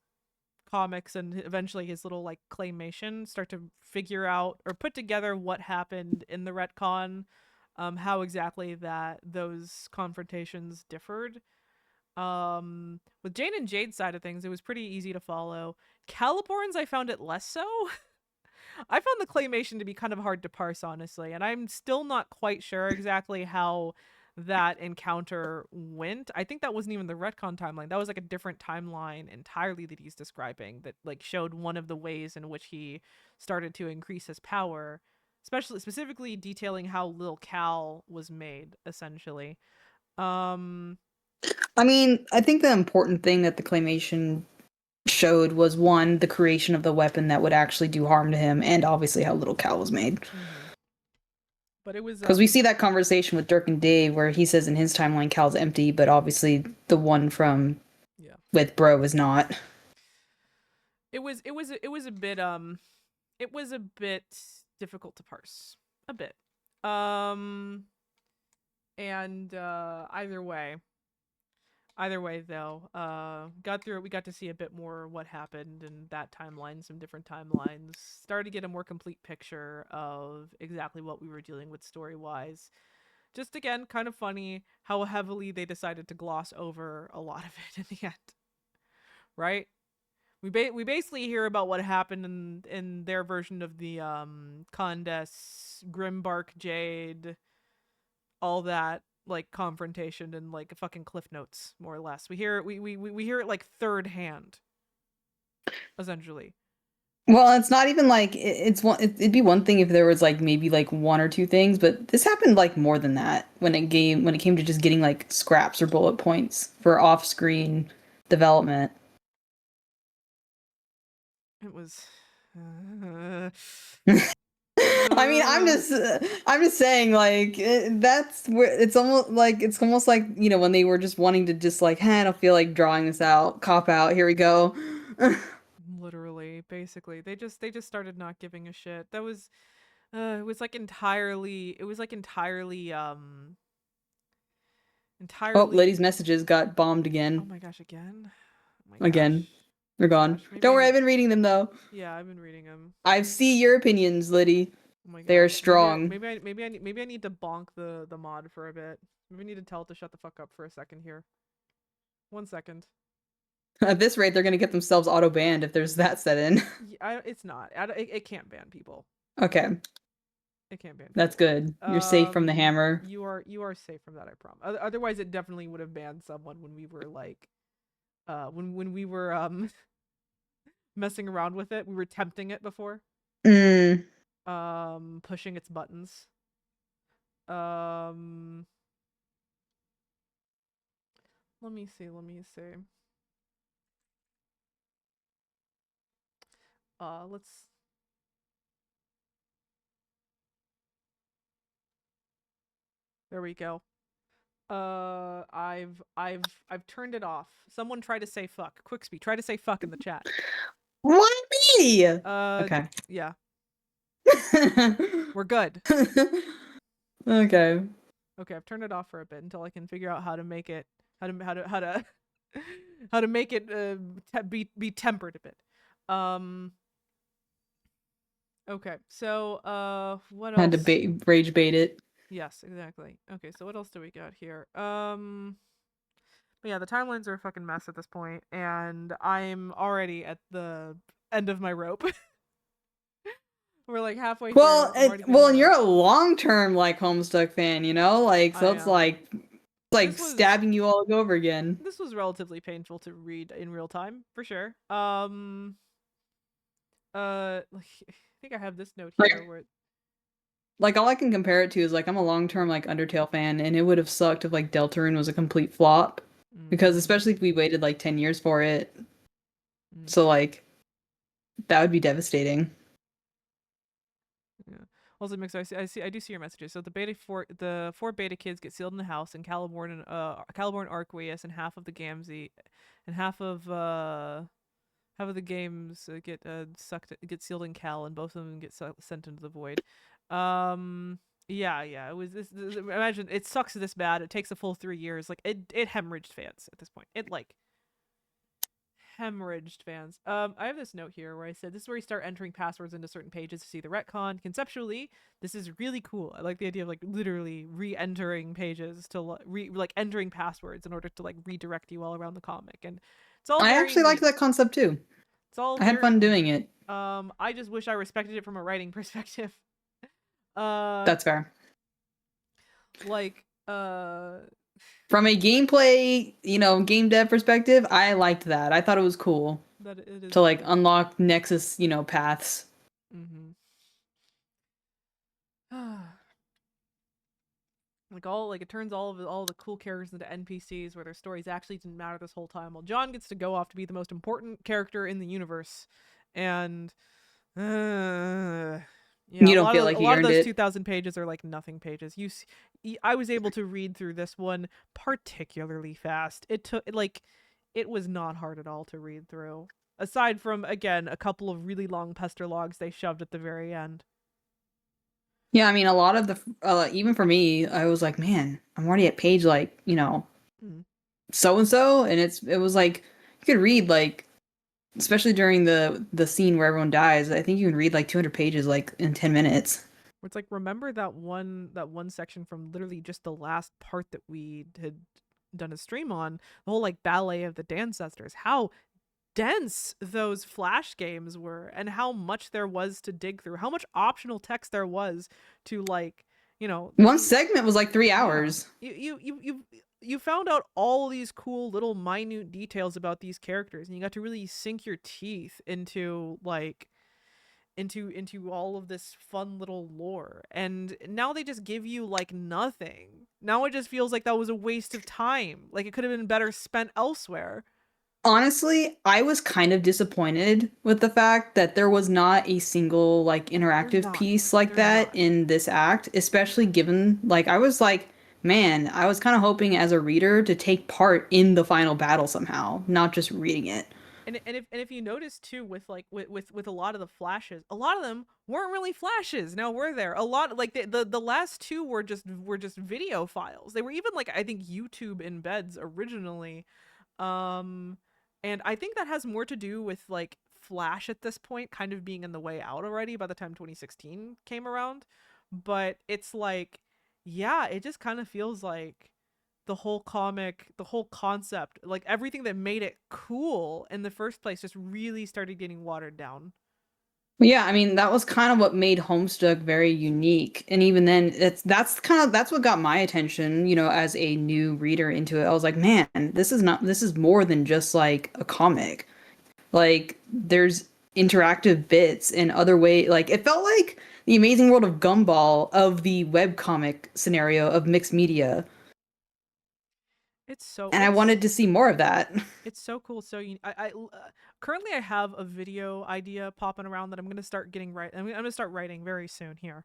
comics and eventually his little like claymation, start to figure out or put together what happened in the retcon, how exactly that those confrontations differed. With Jane and Jade's side of things, it was pretty easy to follow. Caliborn's, I found it less so. I found the claymation to be kind of hard to parse, honestly, and I'm still not quite sure exactly how that encounter went. I think that wasn't even the retcon timeline. That was like a different timeline entirely that he's describing that like showed one of the ways in which he started to increase his power, especially specifically detailing how Lil Cal was made, essentially. Um I mean, I think the important thing that the claymation showed was one, the creation of the weapon that would actually do harm to him, and obviously how little Cal was made. mhm. But it was Because we see that conversation with Dirk and Dave where he says in his timeline Cal's empty, but obviously the one from yeah. with Bro is not. It was a bit it was a bit difficult to parse. A bit. Um and either way, Either way, though, got through it. We got to see a bit more what happened in that timeline, some different timelines. Started to get a more complete picture of exactly what we were dealing with story wise. Just again, kind of funny how heavily they decided to gloss over a lot of it in the end, right? We basically hear about what happened in their version of the Condes, Grimbark, Jade, all that like confrontation and like fucking cliff notes more or less. We hear it like third hand essentially. Well, it's not even like it's one. It'd be one thing if there was like maybe like one or two things, but this happened like more than that when it came to just getting like scraps or bullet points for off-screen development. It was uh, I mean, uh, I'm just saying, like that's where it's almost like when they were just wanting to just like, hey, I don't feel like drawing this out, cop out, here we go. literally basically they just started not giving a shit. That was it was like Oh, entirely. Liddy's messages got bombed Oh again. my gosh, again. Oh my gosh. Again, they're Oh my gone. gosh. Maybe Don't I worry, need. I've been reading them though. Yeah, I've been reading them. I see your opinions, Liddy. Oh my They are gosh. strong. Maybe I need to bonk the mod for a bit. Maybe I need to tell it to shut the fuck up for a second here. 1 second. At this rate, they're gonna get themselves auto banned if there's that set in. Yeah, it's not. It can't ban people. Okay, It can't ban that's people. good. You're safe from the hammer. You are safe from that. I promise. Otherwise, it definitely would have banned someone when we were like, when we were messing around with it. We were tempting it before. Mm. Pushing its buttons. Um, let me see. Let me see. Let's. There we go. I've turned it off. Someone try to say fuck. Quickspeed, try to say fuck in the chat. Why me? Uh, Okay. yeah, we're good. Okay. Okay, I've turned it off for a bit until I can figure out how to make it, how to, how to make it be tempered a bit. Um. Okay, so what Had to else? rage bait it. Yes, exactly. Okay, so what else do we got here? But yeah, the timelines are a fucking mess at this point, and I'm already at the end of my rope. We're like halfway Well, through. I'm already at the end of well, my and you're rope. a long-term like Homestuck fan, like I so it's am. like This was stabbing you all over again. this was relatively painful to read in real time for sure. Like, I think I have this note here Like where like all I can compare it to is like I'm a long-term like Undertale fan, and it would have sucked if like Deltarune was a complete flop, because mm, especially if we waited like 10 years for it. mm, So like that would be devastating. yeah. Also, mix. I do see your messages. So the four beta kids get sealed in the house, and Caliborn Arqueus, and half of the Gamzee, and half of the games get sealed in Cal, and both of them get sent into the void. Yeah. It was this. Imagine it sucks this bad. It takes a full 3 years. Like it hemorrhaged fans at this point. It like hemorrhaged fans. I have this note here where I said this is where you start entering passwords into certain pages to see the retcon. Conceptually, this is really cool. I like the idea of like literally re-entering pages to like entering passwords in order to like redirect you all around the comic, and it's all I very actually liked that neat. concept too. It's all I had very fun neat. doing it. I just wish I respected it from a writing perspective. Uh, That's fair. like uh, From a gameplay, game dev perspective, I liked that. I thought it was cool that it is to like cool. unlock Nexus, paths. Mm-hmm. Like all like it turns all the cool characters into NPCs where their stories actually didn't matter this whole time. Well, John gets to go off to be the most important character in the universe, and yeah, You don't feel like a he lot of earned those it. 2,000 pages are like nothing pages. I was able to read through this one particularly fast. It was not hard at all to read through. Aside from again a couple of really long pester logs they shoved at the very end. Yeah, I mean, a lot of the even for me, I was like, man, I'm already at page like, Mm. so and so, and it was like you could read like, especially during the scene where everyone dies. I think you can read like 200 pages like in 10 minutes. Where it's like, remember that one section from literally just the last part that we had done a stream on, the whole like ballet of the Dancestors, how dense those flash games were and how much there was to dig through, how much optional text there was to like, you know, One segment was like three yeah. hours. You found out all these cool little minute details about these characters, and you got to really sink your teeth into like into all of this fun little lore. And now they just give you like nothing. Now it just feels like that was a waste of time. Like it could have been better spent elsewhere. Honestly, I was kind of disappointed with the fact that there was not a single like There's interactive not. piece like There's that not. in this act, especially given like I was like, man, I was kind of hoping as a reader to take part in the final battle somehow, not just reading it. And if you notice too, with like with a lot of the flashes, a lot of them weren't really flashes. Now were there a lot like the last two were just video files. They were even like I think YouTube embeds originally. Um, and I think that has more to do with like Flash at this point kind of being in the way out already by the time 2016 came around. But it's like, yeah, it just kind of feels like the whole comic, the whole concept, like everything that made it cool in the first place just really started getting watered down. Yeah, I mean, that was kind of what made Homestuck very unique. And even then, that's what got my attention, as a new reader into it. I was like, man, this is more than just like a comic. Like there's interactive bits and other way like it felt like the Amazing World of Gumball of the webcomic scenario of mixed media. It's so And I it's wanted to see more of that. It's so cool. So currently I have a video idea popping around that I'm gonna start getting right. I'm gonna start writing very soon here.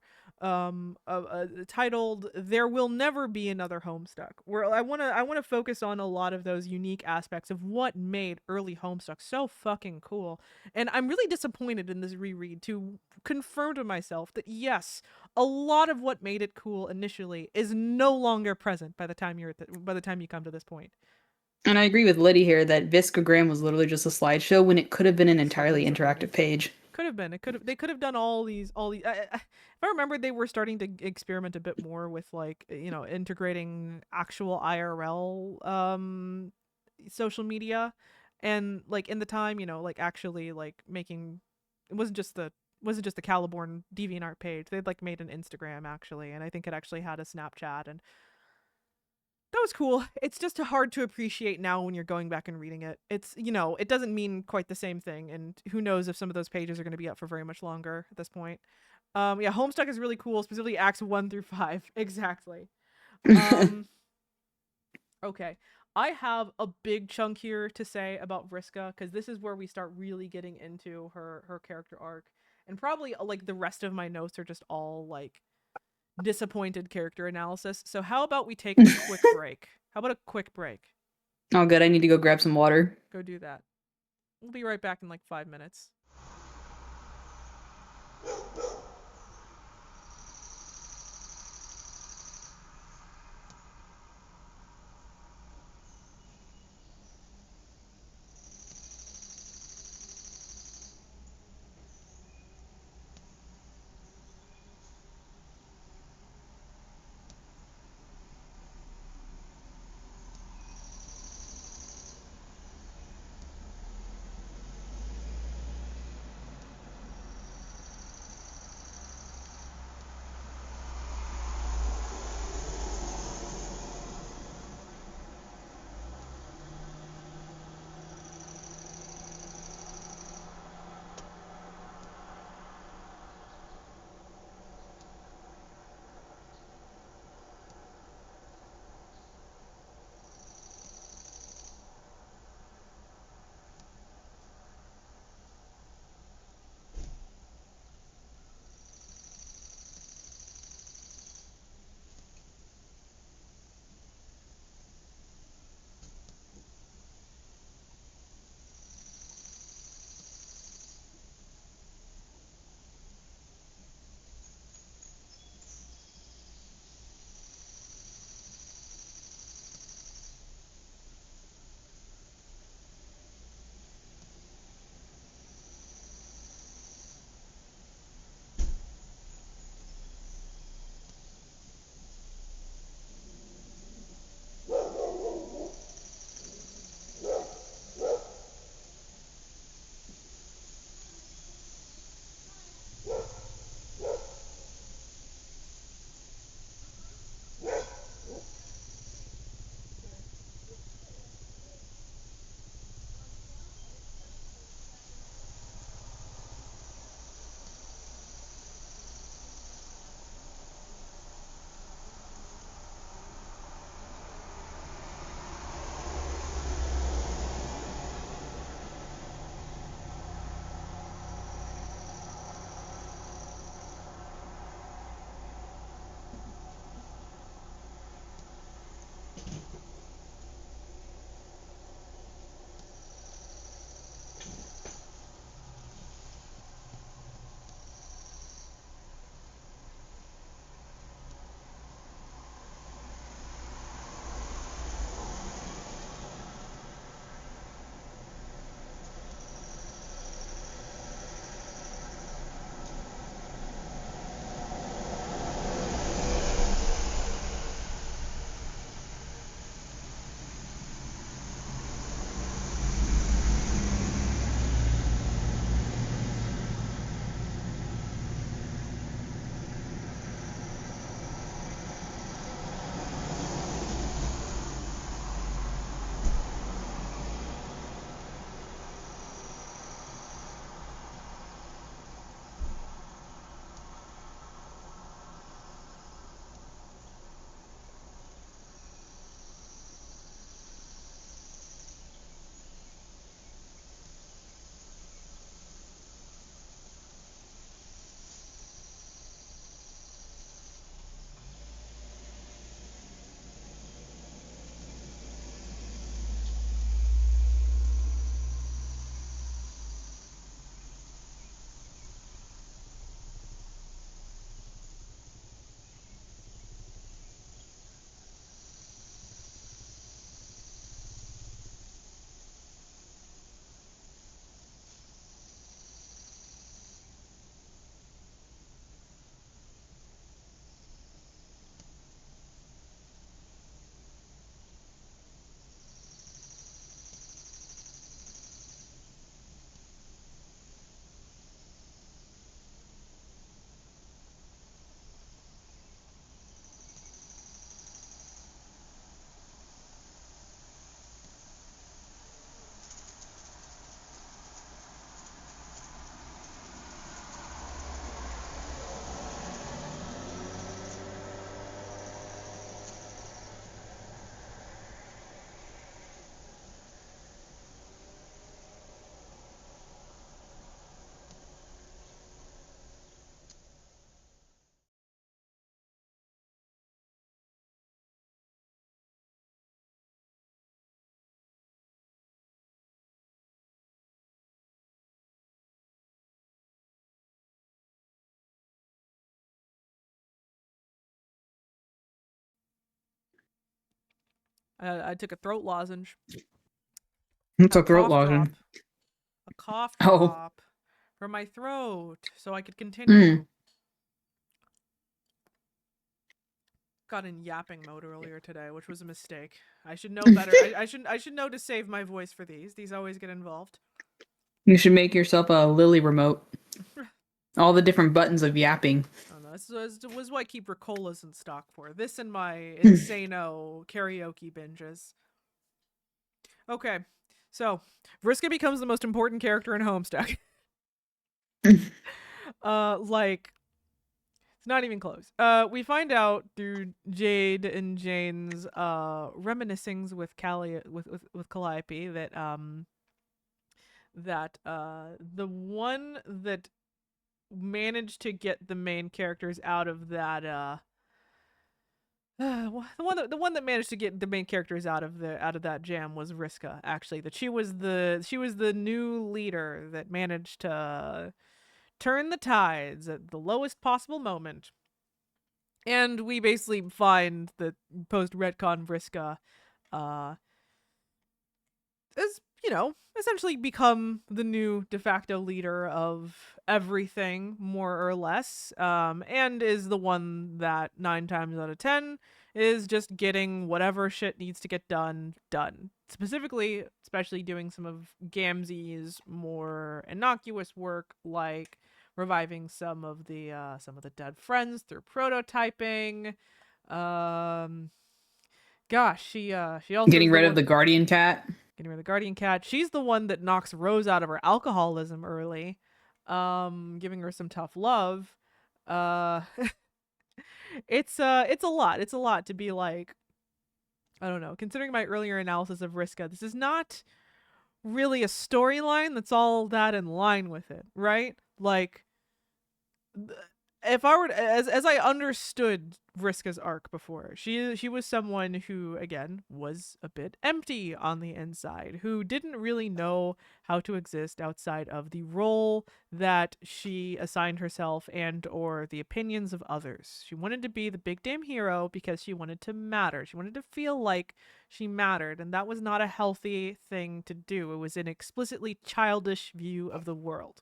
Titled "There Will Never Be Another Homestuck," where I wanna focus on a lot of those unique aspects of what made early Homestuck so fucking cool. And I'm really disappointed in this reread to confirm to myself that yes, a lot of what made it cool initially is no longer present by the time by the time you come to this point. And I agree with Liddy here that Viscogram was literally just a slideshow when it could have been an entirely Slideshows are interactive everything. page. Could have been. It could have. They could have done all these. If I remember, they were starting to experiment a bit more with like integrating actual IRL social media, and like in the time like actually like making it wasn't just the Caliborn DeviantArt page. They'd like made an Instagram actually, and I think it actually had a Snapchat, and that was cool. It's just hard to appreciate now when you're going back and reading it. It's, it doesn't mean quite the same thing. And who knows if some of those pages are going to be up for very much longer at this point. Yeah, Homestuck is really cool, specifically acts 1 through 5. Exactly. Um, okay. I have a big chunk here to say about Vriska because this is where we start really getting into her character arc. And probably like the rest of my notes are just all like disappointed character analysis. So how about we take a quick break? How about a quick break? Oh, good. I need to go grab some water. Go do that. We'll be right back in like 5 minutes. I took a throat lozenge, It's a throat lozenge. a cough Oh. drop for my throat, so I could Mm. continue. Got in yapping mode earlier today, which was a mistake. I should know better. I should know to save my voice for these. These always get involved. You should make yourself a Lily remote. All the different buttons of yapping. I don't know. This was what I keep Ricolas in stock for. This and my insano karaoke binges. Okay, so Vriska becomes the most important character in Homestuck. Like it's not even close. We find out through Jade and Jane's reminiscings with with Calliope that the one that managed to get the main characters out of that the one that managed to get the main characters out of that jam was Vriska. Actually, that she was the new leader that managed to turn the tides at the lowest possible moment. And we basically find that post retcon Vriska uh is, essentially become the new de facto leader of everything, more or less, and is the one that 9 times out of 10 is just getting whatever shit needs to get done. Specifically, especially doing some of Gamzee's more innocuous work, like reviving some of the dead friends through prototyping. Um, Gosh, she also is Getting the rid of one the guardian cat. getting rid of the guardian cat. She's the one that knocks Rose out of her alcoholism early, giving her some tough love. Uh, it's a lot. It's a lot to be like, I don't know. Considering my earlier analysis of Riska, this is not really a storyline that's all that in line with it, right? Like, if I were to, as I understood Vriska's arc before, she was someone who again was a bit empty on the inside, who didn't really know how to exist outside of the role that she assigned herself and or the opinions of others. She wanted to be the big damn hero because she wanted to matter. She wanted to feel like she mattered, and that was not a healthy thing to do. It was an explicitly childish view of the world.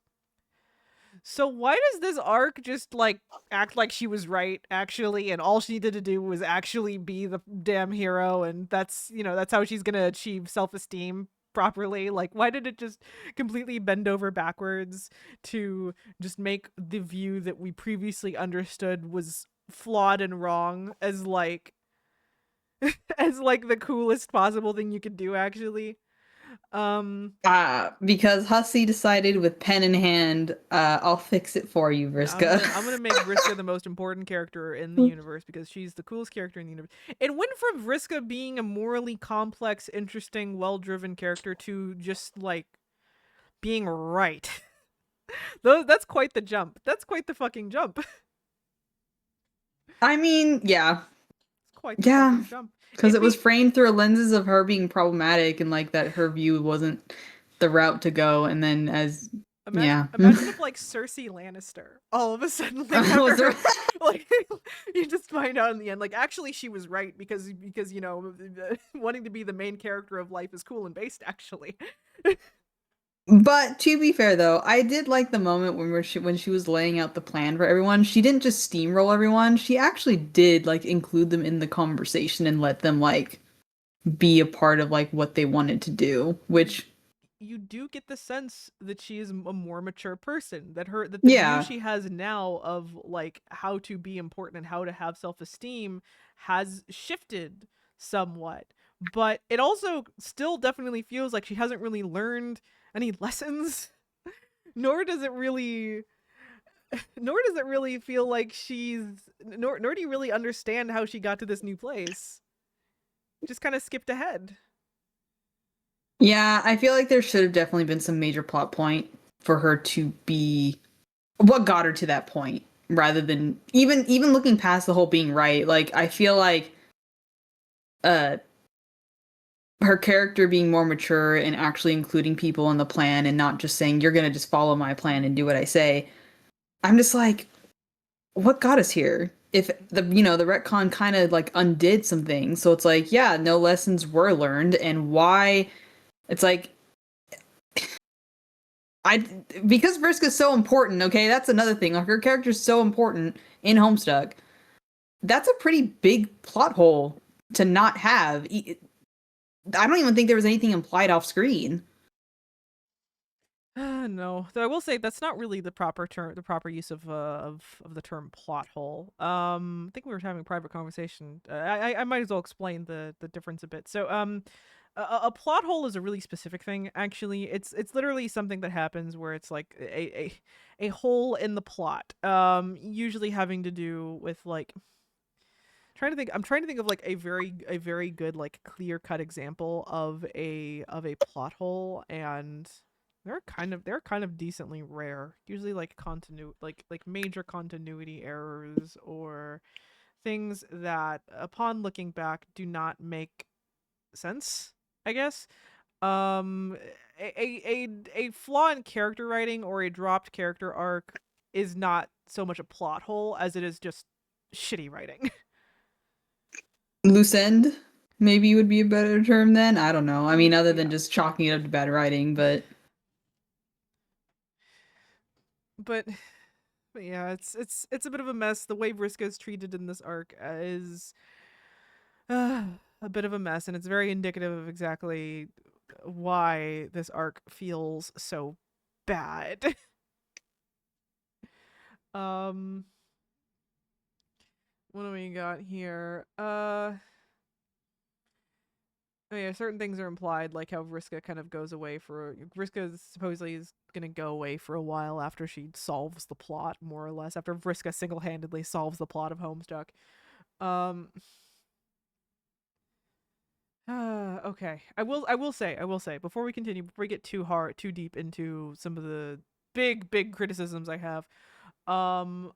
So why does this arc just like act like she was right actually, and all she needed to do was actually be the damn hero, and that's how she's gonna achieve self-esteem properly? Like, why did it just completely bend over backwards to just make the view that we previously understood was flawed and wrong as like as like the coolest possible thing you could do actually? um Because Hussey decided with pen in hand, I'll fix it for you, Yeah, Vriska. I'm gonna make Vriska the most important character in the universe because she's the coolest character in the universe. It went from Vriska being a morally complex, interesting, well-driven character to just like being right. That's quite the jump. That's quite the fucking jump. It's I mean, yeah. quite the Yeah. fucking jump. Because It it was be framed through a lenses of her being problematic and like that her view wasn't the route to go. And then as, Imagine yeah. imagine if like Cersei Lannister all of a sudden like after Was there- her like you just find out in the end like actually she was right because wanting to be the main character of life is cool and based actually. But to be fair, though, I did like the moment when she was laying out the plan for everyone. She didn't just steamroll everyone. She actually did like include them in the conversation and let them like be a part of like what they wanted to do. Which, You do get the sense that she is a more mature person, that the view yeah, she has now of like how to be important and how to have self-esteem has shifted somewhat, but it also still definitely feels like she hasn't really learned any lessons. nor does it really Nor does it really feel like nor do you really understand how she got to this new place. Just kind of skipped ahead. yeah, I feel like there should have definitely been some major plot point for her to be what got her to that point, rather than even looking past the whole being right. Like I feel like uh her character being more mature and actually including people in the plan and not just saying you're gonna just follow my plan and do what I say. I'm just like, what got us here? if the the retcon kind of like undid some things. So it's like, yeah, no lessons were learned, and why it's like I because Vriska's so important. Okay, that's another thing. Like her character's so important in Homestuck. That's a pretty big plot hole to not have. I don't even think there was anything implied off screen. No, though I will say that's not really the proper term, the proper use of the term plot hole. I think we were having a private conversation. I might as well explain the difference a bit. So, a plot hole is a really specific thing. Actually, it's literally something that happens where it's like a hole in the plot. Usually having to do with like trying to think. I'm trying to think of like a very good like clear cut example of a plot hole, and they're kind of decently rare. Usually like like major continuity errors or things that upon looking back do not make sense, I guess. Um a flaw in character writing or a dropped character arc is not so much a plot hole as it is just shitty writing. Loose end, maybe would be a better term then. I don't know. I mean, other than Yeah. just chalking it up to bad writing, but But yeah, it's a bit of a mess. The way Vriska is treated in this arc is a bit of a mess, and it's very indicative of exactly why this arc feels so bad. um, what do we got here? Oh yeah, certain things are implied, like how Vriska kind of goes away for Vriska supposedly is gonna go away for a while after she solves the plot, more or less, after Vriska single-handedly solves the plot of Homestuck. Um, okay. I will say before we continue, before we get too deep into some of the big criticisms I have, um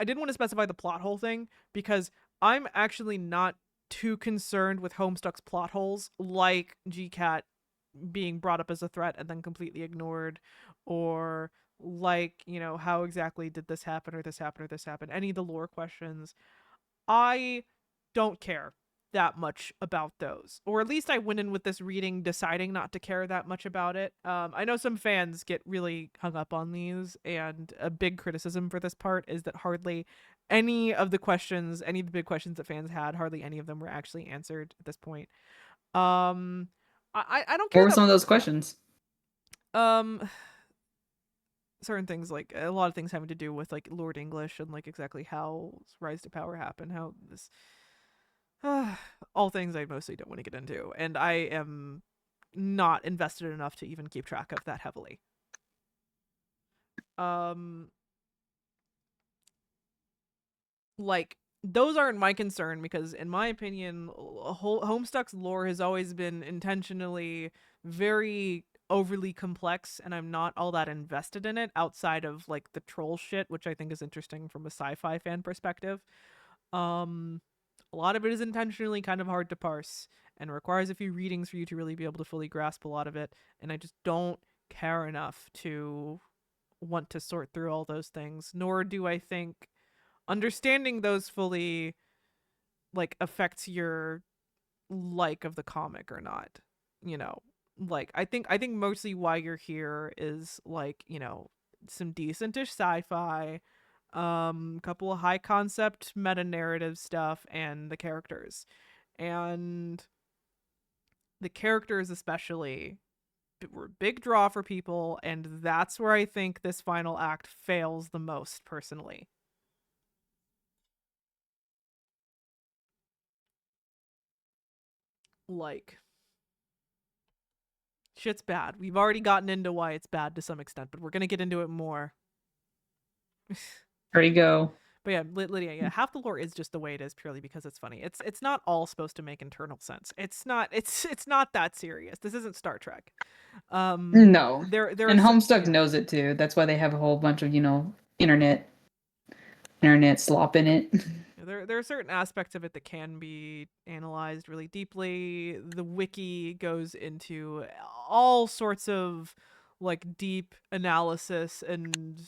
I didn't want to specify the plot hole thing because I'm actually not too concerned with Homestuck's plot holes like GCat being brought up as a threat and then completely ignored, or like, how exactly did this happen or this happen or this happen, any of the lore questions. I don't care that much about those. Or at least I went in with this reading deciding not to care that much about it. I know some fans get really hung up on these, and a big criticism for this part is that hardly any of the big questions that fans had, hardly any of them were actually answered at this point. Um, I don't what care were that. some of those questions? Um, certain things, like a lot of things having to do with like Lord English and like exactly how Rise to Power happened, how this all things I mostly don't want to get into, and I am not invested enough to even keep track of that heavily. Um, like those aren't my concern because, in my opinion, Homestuck's lore has always been intentionally very overly complex, and I'm not all that invested in it outside of like the troll shit, which I think is interesting from a sci-fi fan perspective. Um, a lot of it is intentionally kind of hard to parse and requires a few readings for you to really be able to fully grasp a lot of it. And I just don't care enough to want to sort through all those things, nor do I think understanding those fully like affects your like of the comic or not. You know, like I think mostly why you're here is like, some decentish sci-fi, couple of high concept meta narrative stuff, and the characters. And the characters especially were a big draw for people, and that's where I think this final act fails the most personally. Like, shit's bad. We've already gotten into why it's bad to some extent, but we're gonna get into it more. There you go. But yeah, Lydia, yeah, half the lore is just the way it is purely because it's funny. It's not all supposed to make internal sense. It's not that serious. This isn't Star Trek. No. There are And Homestuck yeah. knows it too. That's why they have a whole bunch of, internet slop in it. There are certain aspects of it that can be analyzed really deeply. The wiki goes into all sorts of like deep analysis and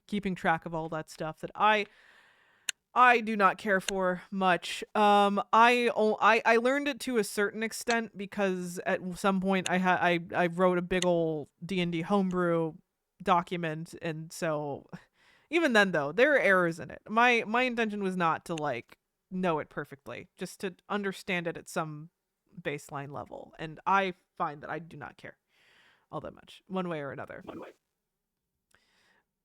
keeping track of all that stuff that I do not care for much. I learned it to a certain extent because at some point I wrote a big old D&D homebrew document, and so even then though there are errors in it. My intention was not to like know it perfectly, just to understand it at some baseline level, and I find that I do not care all that much one way or another.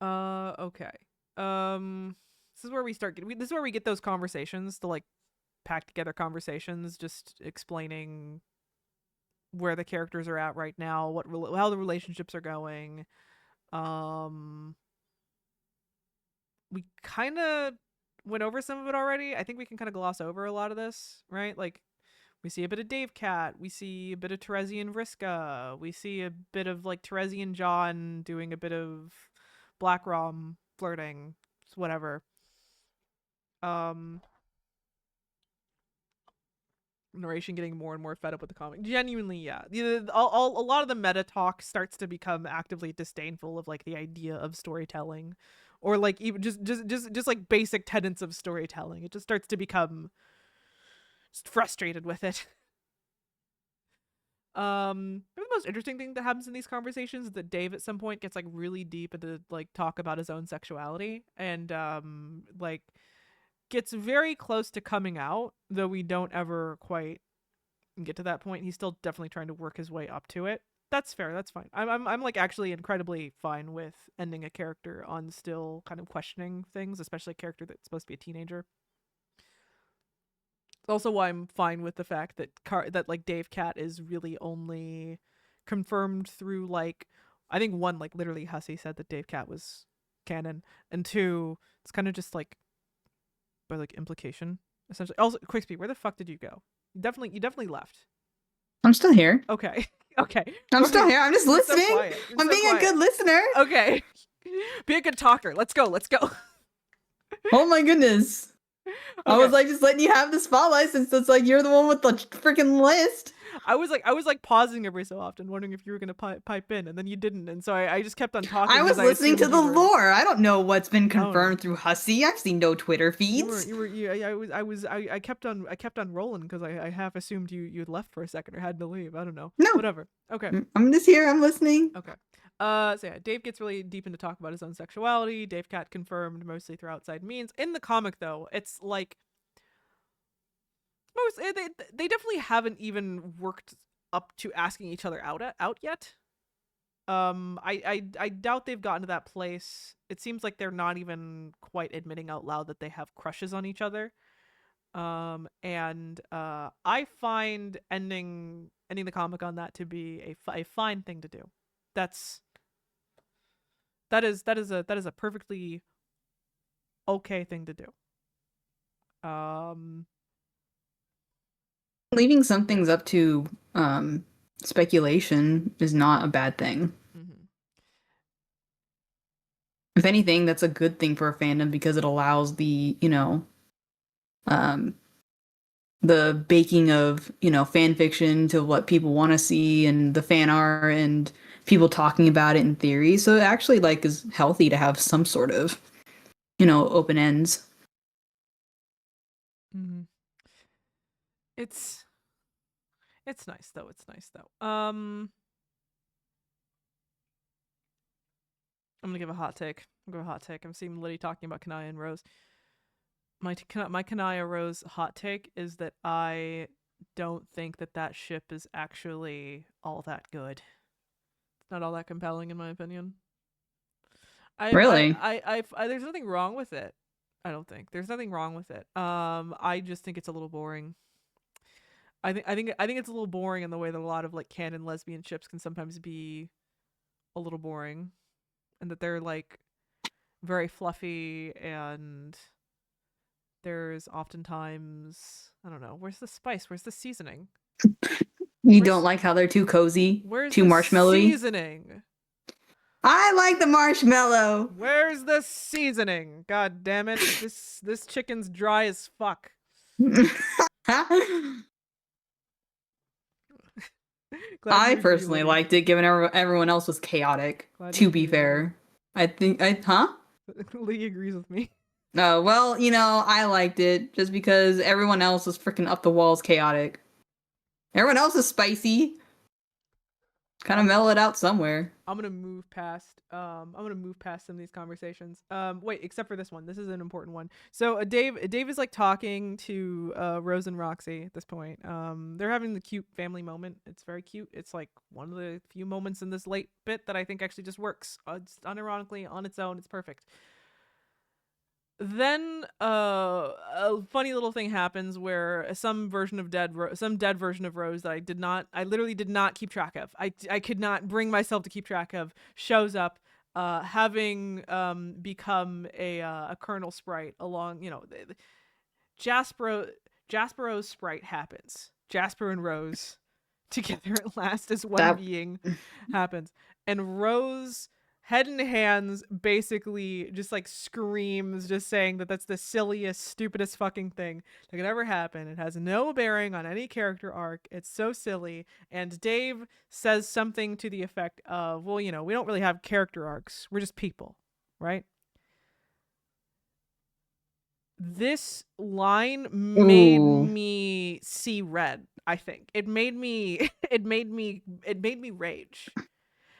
Okay. This is where we start getting. This is where we get those conversations, the like pack together conversations, just explaining where the characters are at right now, how the relationships are going. Um, we kind of went over some of it already. I think we can kind of gloss over a lot of this, right? Like we see a bit of Dave Cat, we see a bit of Terezi and Vriska, we see a bit of like Terezi and John doing a bit of Black Rom flirting, whatever. Um, Narration getting more and more fed up with the comic. Genuinely, yeah. A lot of the meta talk starts to become actively disdainful of like the idea of storytelling, or like even just like basic tenets of storytelling. It just starts to become just frustrated with it. The most interesting thing that happens in these conversations is that Dave at some point gets like really deep into like talk about his own sexuality, and like gets very close to coming out, though we don't ever quite get to that point. He's still definitely trying to work his way up to it. That's fair. That's fine. I'm like actually incredibly fine with ending a character on still kind of questioning things, especially a character that's supposed to be a teenager. It's also why I'm fine with the fact that that like Dave Cat is really only confirmed through like, I think one, like literally Hussey said that Dave Cat was canon, and two, it's kind of just like by like implication essentially. Also, Quickspeed, where the fuck did you go? You definitely left. I'm still here. Okay. Okay. I'm still here. I'm just You're so listening. quiet. You're I'm so being quiet. a good listener. Okay. Be a good talker. Let's go. Let's go. Oh my goodness. Okay. I was like just letting you have the spotlight since it's like you're the one with the freaking list. I was like pausing every so often, wondering if you were gonna pipe in, and then you didn't, and so I just kept on talking. I was listening to the lore. I don't know what's been confirmed through Hussey. I've seen no Twitter feeds. I kept on rolling because I half assumed you had left for a second or had to leave. I don't know. No. Whatever. Okay. I'm just here. I'm listening. Okay. So yeah, Dave gets really deep into talk about his own sexuality. Dave Cat confirmed mostly through outside means. In the comic, though, it's like they definitely haven't even worked up to asking each other out yet. I doubt they've gotten to that place. It seems like they're not even quite admitting out loud that they have crushes on each other. I find ending the comic on that to be a fine thing to do. That is a perfectly okay thing to do. Leaving some things up to speculation is not a bad thing. Mm-hmm. If anything, that's a good thing for a fandom because it allows the, the baking of, fan fiction to what people want to see and the fan art and people talking about it in theory. So it actually like is healthy to have some sort of, open ends. Mm-hmm. It's nice though. It's nice though. I'm gonna give a hot take. I'm seeing Liddy talking about Kanaya and Rose. My Kanaya Rose hot take is that I don't think that ship is actually all that good. It's not all that compelling in my opinion. Really? There's nothing wrong with it. I don't think there's nothing wrong with it. I just think it's a little boring. I think it's a little boring in the way that a lot of like canon lesbian ships can sometimes be a little boring, and that they're like very fluffy, and there's oftentimes, I don't know, where's the spice? Where's the seasoning? You don't like how they're too cozy? Where's too the marshmallowy? seasoning? I like the marshmallow. Where's the seasoning? God damn it. This chicken's dry as fuck. I personally liked it, given everyone else was chaotic. To be fair, huh? Lee agrees with me. Oh, well, I liked it just because everyone else was freaking up the walls chaotic. Everyone else is spicy. Kind of I'm mellow it out somewhere. I'm gonna move past some of these conversations. Wait, except for this one. This is an important one. So Dave is like talking to Rose and Roxy at this point. They're having the cute family moment. It's very cute. It's like one of the few moments in this late bit that I think actually just works. It's unironically on its own. It's perfect. Then a funny little thing happens where some dead version of Rose that I literally did not keep track of. I could not bring myself to keep track of, shows up, having become a Colonel Sprite along, Jaspero Jaspero's sprite happens. Jasper and Rose together at last as one That being happens. And Rose, head in hands, basically just like screams, just saying that that's the silliest, stupidest fucking thing that could ever happen. It has no bearing on any character arc. It's so silly. And Dave says something to the effect of, well, we don't really have character arcs. We're just people, right? This line made ooh. me see red. I think it made me it made me rage.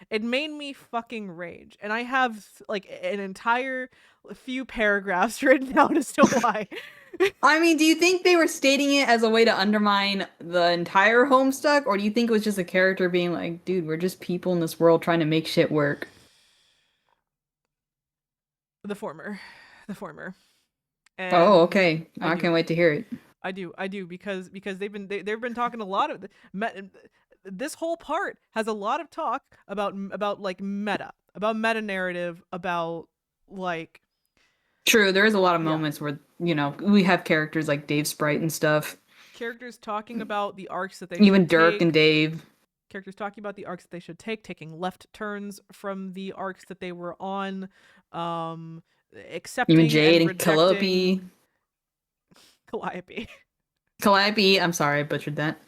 It made me fucking rage. And I have like an entire few paragraphs written down as to why. I mean, do you think they were stating it as a way to undermine the entire Homestuck, or do you think it was just a character being like, dude, we're just people in this world trying to make shit work? The former. The former. Oh, And okay. I I can't do. wait to hear it. I do because they've been talking a lot of this whole part has a lot of talk about like about meta narrative, about like True, there is a lot of yeah, moments where, we have characters like Dave Sprite and stuff. characters talking about the arcs that they Even should Dirk and take, Dave. characters talking about the arcs that they should take, taking left turns from the arcs that they were on, um Even accepting Jade and and rejecting. Calliope. Calliope. Calliope, I'm sorry, I butchered that.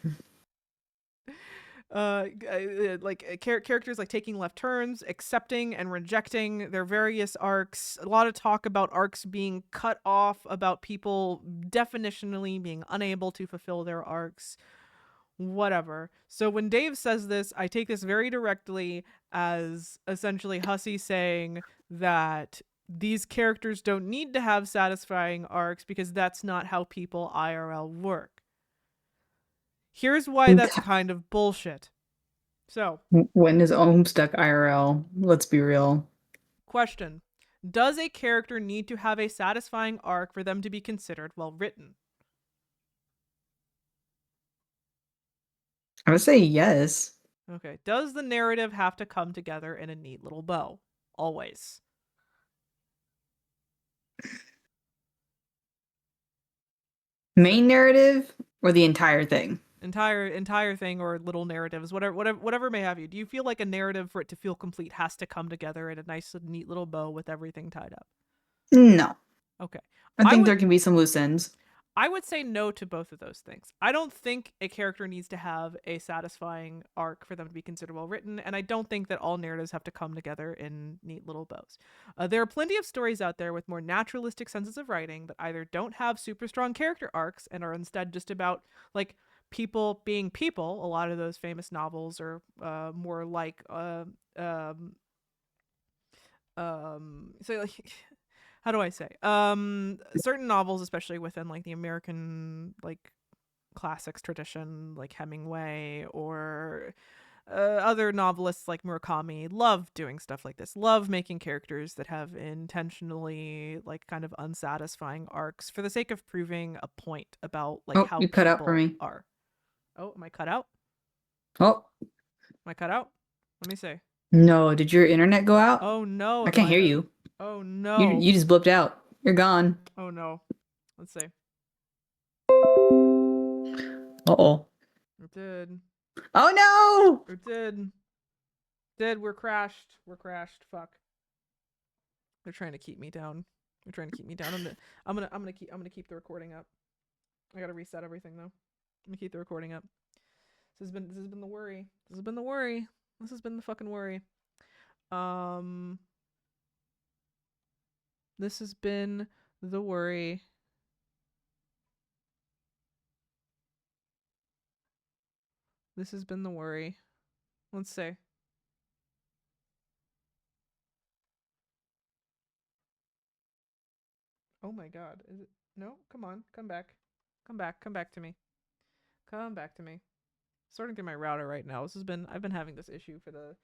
Characters like taking left turns, accepting and rejecting their various arcs. A lot of talk about arcs being cut off, about people definitionally being unable to fulfill their arcs, whatever. So when Dave says this, I take this very directly as essentially Hussey saying that these characters don't need to have satisfying arcs because that's not how people IRL work. Here's why that's kind of bullshit. So, When is Homestuck IRL? Let's be real. question: does a character need to have a satisfying arc for them to be considered well written? I would say yes. Okay. Does the narrative have to come together in a neat little bow? Always. So, Main narrative or the entire thing? entire thing or little narratives, whatever may have you. Do you feel like a narrative for it to feel complete has to come together in a nice neat little bow with everything tied up? No. Okay. I I think would there can be some loose ends. I would say no to both of those things. I don't think a character needs to have a satisfying arc for them to be considered well written, and I don't think that all narratives have to come together in neat little bows. There are plenty of stories out there with more naturalistic senses of writing that either don't have super strong character arcs and are instead just about like people being people. A lot of those famous novels are more like so like how do I say? Certain novels, especially within like the American like classics tradition, like Hemingway or other novelists like Murakami, love doing stuff like this. Love making characters that have intentionally like kind of unsatisfying arcs for the sake of proving a point about like Oh, how you cut out for people me. are. Oh, am I cut out? Oh, Am I cut out? Let me see. no. Did your internet go out? Oh no, I it can't might hear have. you. Oh You no. you just blipped out. You're gone. Oh no. Let's see. Uh-oh. It did. Oh no! It did. Did. We're crashed. We're crashed. Fuck. They're trying to keep me down. They're trying to keep me down. I'm gonna keep the recording up. I gotta reset everything though. I'm gonna keep the recording up. This has been the worry. This has been the worry. This has been the fucking worry. Um This has been the worry. This has been the worry. Let's see. Oh my god. Is it? No, come on. Come back. Come back. Come back to me. Come back to me. Sorting through my router right now. I've been having this issue for the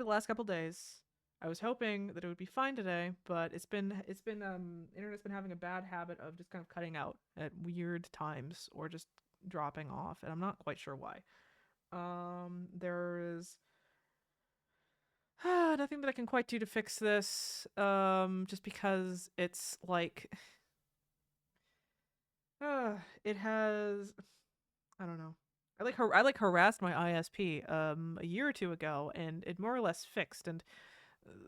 last couple days. I was hoping that it would be fine today, but internet's been having a bad habit of just kind of cutting out at weird times or just dropping off, and I'm not quite sure why. There's nothing that I can quite do to fix this. Just because it's like, it has. I don't know. I like harassed my ISP a year or two ago, and it more or less fixed. And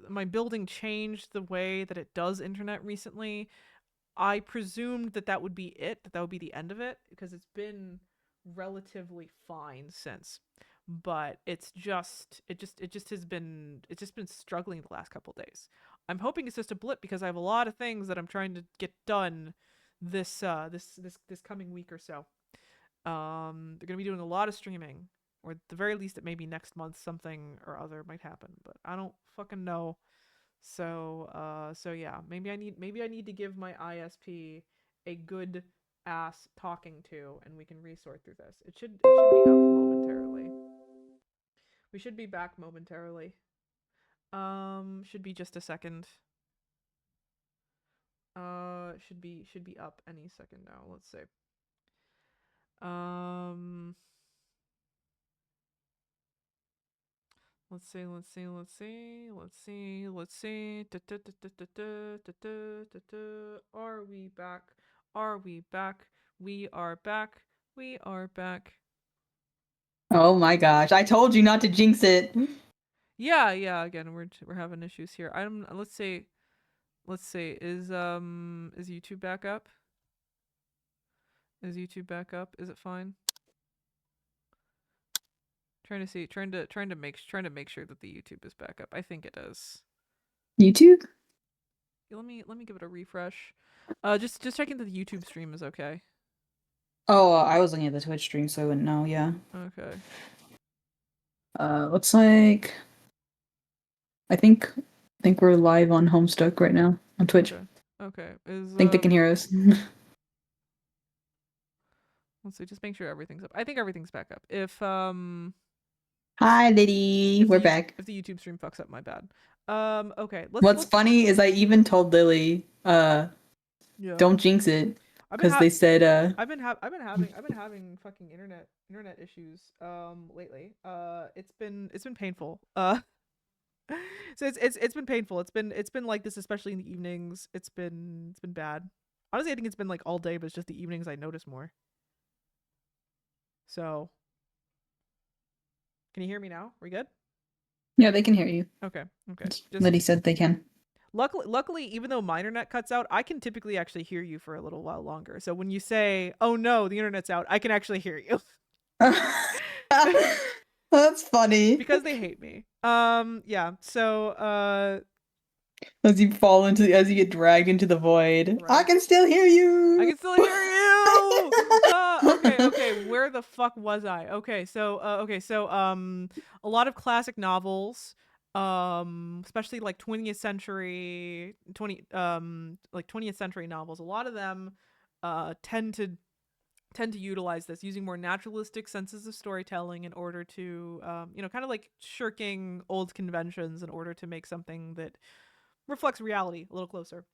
my building changed the way that it does internet recently. I presumed that that would be it, that would be the end of it, because it's been relatively fine since. But it's just been struggling the last couple days. I'm hoping it's just a blip because I have a lot of things that I'm trying to get done this coming week or so. They're gonna be doing a lot of streaming, or at the very least, it may be next month. Something or other might happen, but I don't fucking know. So yeah, maybe I need to give my ISP a good ass talking to, and we can resort through this. It should be up momentarily. We should be back momentarily. Should be just a second. Should be up any second now. Let's see. Um, let's see. Let's see. Let's see. Let's see. Let's see. Are we back? Are we back? We are back. We are back. Oh my gosh! I told you not to jinx it. Yeah, yeah. Again, we're having issues here. I'm. Let's see. Let's see. Is YouTube back up? Is YouTube back up? Is it fine? Trying to see. Trying to make sure that the YouTube is back up. I think it is. YouTube? Let me give it a refresh. Just checking that the YouTube stream is okay. Oh, I was looking at the Twitch stream, so I wouldn't know. Yeah. Okay. Looks like I think we're live on Homestuck right now on Twitch. Okay. Okay. Is Think they can hear us. let's see. Just make sure everything's up. I think everything's back up. Hi, Liddy. We're back. If the YouTube stream fucks up, my bad. Okay. What's funny is I even told Lily, yeah. don't jinx it, because they said, I've been having fucking internet issues lately. It's been painful. So it's been painful. It's been like this, especially in the evenings. It's been bad. Honestly, I think it's been like all day, but it's just the evenings I notice more. So, can you hear me now? We good? yeah, they can hear you. Okay. Just, Liddy said they can. luckily, even though my internet cuts out, I can typically actually hear you for a little while longer. So when you say, "Oh no, the internet's out," I can actually hear you. That's funny. Because they hate me. Yeah. So, as you get dragged into the void, right. I can still hear you. I can still hear you. Okay. Where the fuck was I? Okay, so a lot of classic novels, especially like 20th century novels. A lot of them, tend to utilize this, using more naturalistic senses of storytelling in order to, kind of like shirking old conventions in order to make something that reflects reality a little closer.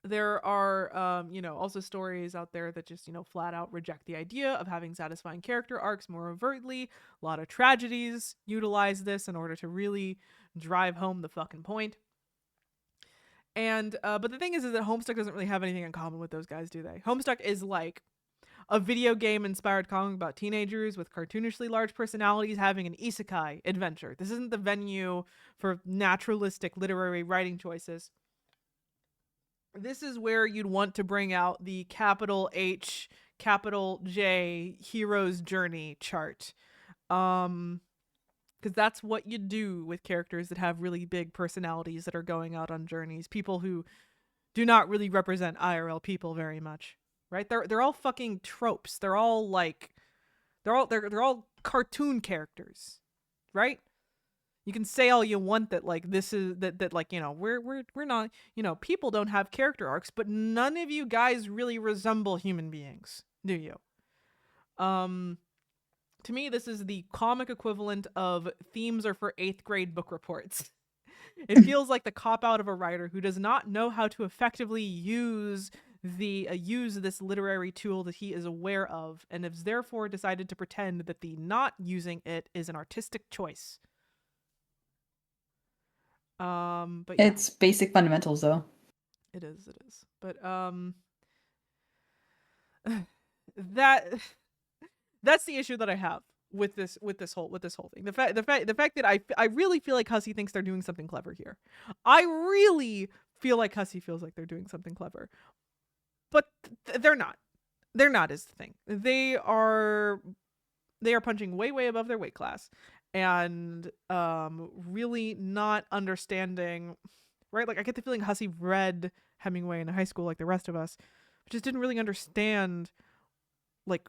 There are, also stories out there that just, flat out reject the idea of having satisfying character arcs more overtly. A lot of tragedies utilize this in order to really drive home the fucking point. And, but the thing is that Homestuck doesn't really have anything in common with those guys, do they? Homestuck is like a video game inspired comic about teenagers with cartoonishly large personalities having an isekai adventure. This isn't the venue for naturalistic literary writing choices. This is where you'd want to bring out the capital H, capital J hero's journey chart. because that's what you do with characters that have really big personalities that are going out on journeys. People who do not really represent IRL people very much, right? They're all fucking tropes. They're all like they're all cartoon characters, right? You can say all you want that like this is that like we're not people don't have character arcs, but none of you guys really resemble human beings, do you? Um, to me, this is the comic equivalent of themes are for 8th grade book reports. It feels like the cop out of a writer who does not know how to effectively use this literary tool that he is aware of, and has therefore decided to pretend that the not using it is an artistic choice. But yeah, It's basic fundamentals, though. it is. It is. But that that's the issue that I have with this whole thing. The fact that I really feel like Hussey thinks they're doing something clever here. I really feel like Hussey feels like they're doing something clever, but they're not. They're not is the thing. They are punching way above their weight class, and really not understanding, right? Like I get the feeling Hussey read Hemingway in high school like the rest of us, but just didn't really understand like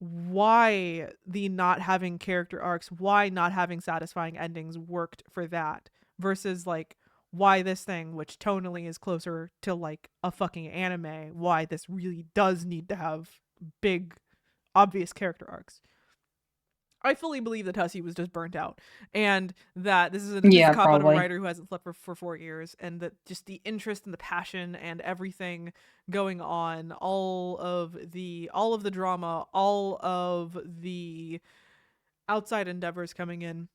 why the not having character arcs, why not having satisfying endings worked for that versus like why this thing, which tonally is closer to like a fucking anime, why this really does need to have big, obvious character arcs. I fully believe that Hussey was just burnt out, and that this is a Yeah, cop out of a probably. writer who hasn't slept for 4 years, and that just the interest and the passion and everything going on, all of the drama, all of the outside endeavors coming in,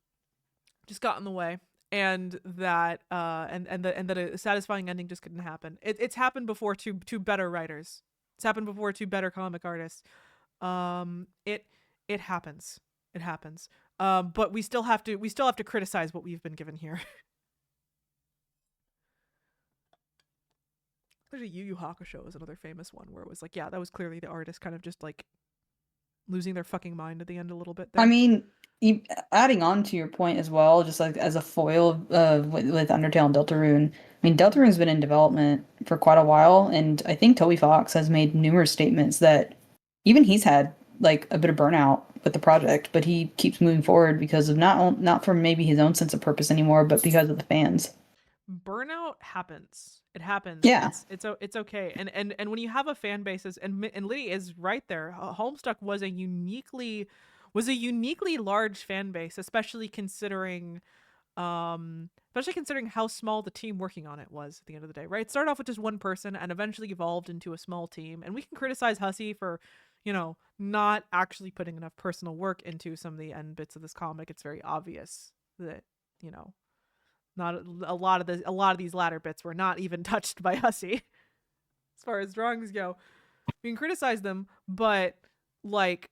just got in the way, and that a satisfying ending just couldn't happen. It's happened before to better writers. It's happened before to better comic artists. It happens. It happens. But we still have to criticize what we've been given here. There's a Yu Yu Hakusho is another famous one where it was like, yeah, that was clearly the artist kind of just like losing their fucking mind at the end a little bit I there. mean, adding on to your point as well, just like as a foil with Undertale and Deltarune. I mean, Deltarune's been in development for quite a while, and I think Toby Fox has made numerous statements that even he's had like a bit of burnout with the project, but he keeps moving forward because of not for maybe his own sense of purpose anymore, but because of the fans. Burnout happens. It happens. Yeah. It's okay. And when you have a fan base, and Liddy is right there. Homestuck was a uniquely large fan base, especially considering how small the team working on it was at the end of the day, right? It started off with just one person and eventually evolved into a small team. And we can criticize Hussey for, not actually putting enough personal work into some of the end bits of this comic. It's very obvious that, you know, not a lot of these latter bits were not even touched by Hussey as far as drawings go. We can criticize them, but like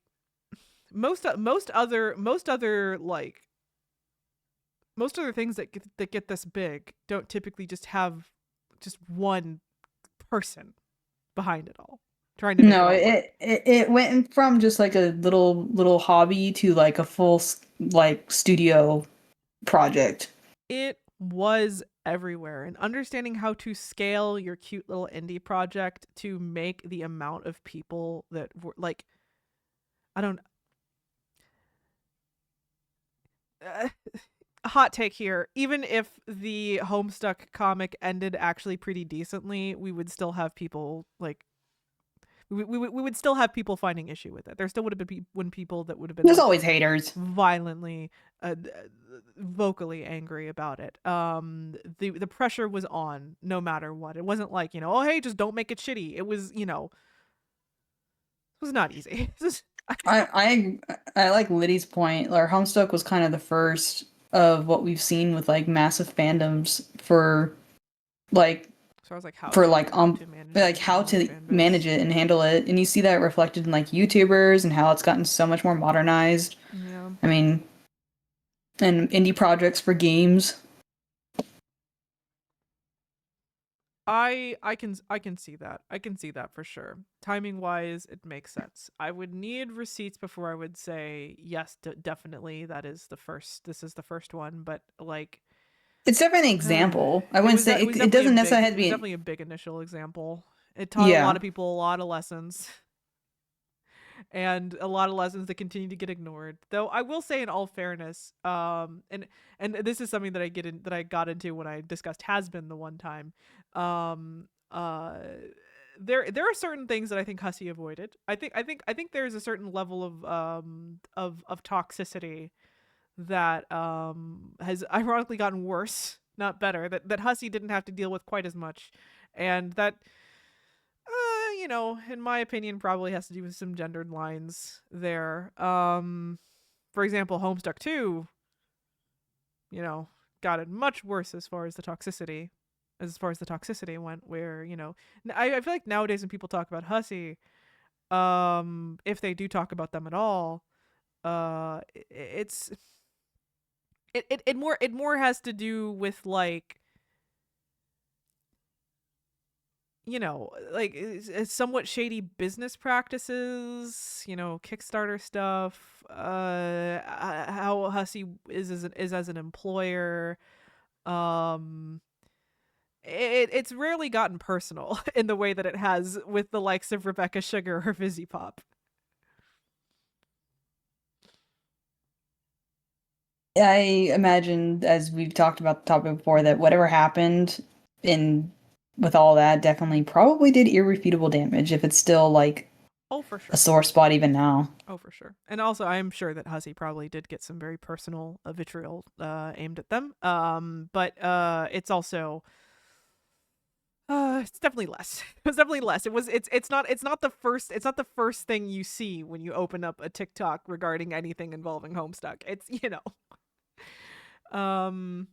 most other things that get this big don't typically just have just one person behind it all trying to make it No, all work. it went from just like a little hobby to like a like studio project. It was everywhere, and understanding how to scale your cute little indie project to make the amount of people that were like, I don't uh, hot take here. Even if the Homestuck comic ended actually pretty decently, we would still have people like we would still have people finding issue with it. There still would have been when people that would have been There's like always haters. violently vocally angry about it. The pressure was on no matter what. It wasn't like, oh hey, just don't make it shitty. It was, it was not easy. I like Liddy's point. Our Homestuck was kind of the first of what we've seen with like massive fandoms like So I was like for how to manage an how enormous to fan manage base. it and handle it, and you see that reflected in like YouTubers and how it's gotten so much more modernized. Yeah. I mean, and indie projects for games. I can see that. I can see that for sure. Timing wise, it makes sense. I would need receipts before I would say yes, definitely. That is the first. This is the first one, but like, It's definitely an example. I wouldn't say it was it definitely a doesn't big necessarily have it to was be. definitely a big initial example. It taught a lot Yeah. of people a lot of lessons, and a lot of lessons that continue to get ignored. Though I will say, in all fairness, and this is something that I got into when I discussed Has Been the one time. Um, uh, there are certain things that I think Hussey avoided. I think there's a certain level of toxicity that has ironically gotten worse, not better. That Hussey didn't have to deal with quite as much, and that in my opinion, probably has to do with some gendered lines there. For example, Homestuck 2, you know, got it much worse as far as the toxicity went, where, I feel like nowadays when people talk about Hussey, if they do talk about them at all, it's it more has to do with like, like it's somewhat shady business practices, Kickstarter stuff, how Hussey is as an employer. Um, it's rarely gotten personal in the way that it has with the likes of Rebecca Sugar or Fizzy Pop. I imagine, as we've talked about the topic before, that whatever happened in with all that definitely probably did irrefutable damage if it's still like Oh, for a sure. sore spot even now. Oh, for sure. And also, I'm sure that Hussey probably did get some very personal vitriol aimed at them. But it's also it's definitely less. It was definitely less. It's not the first thing you see when you open up a TikTok regarding anything involving Homestuck. It's um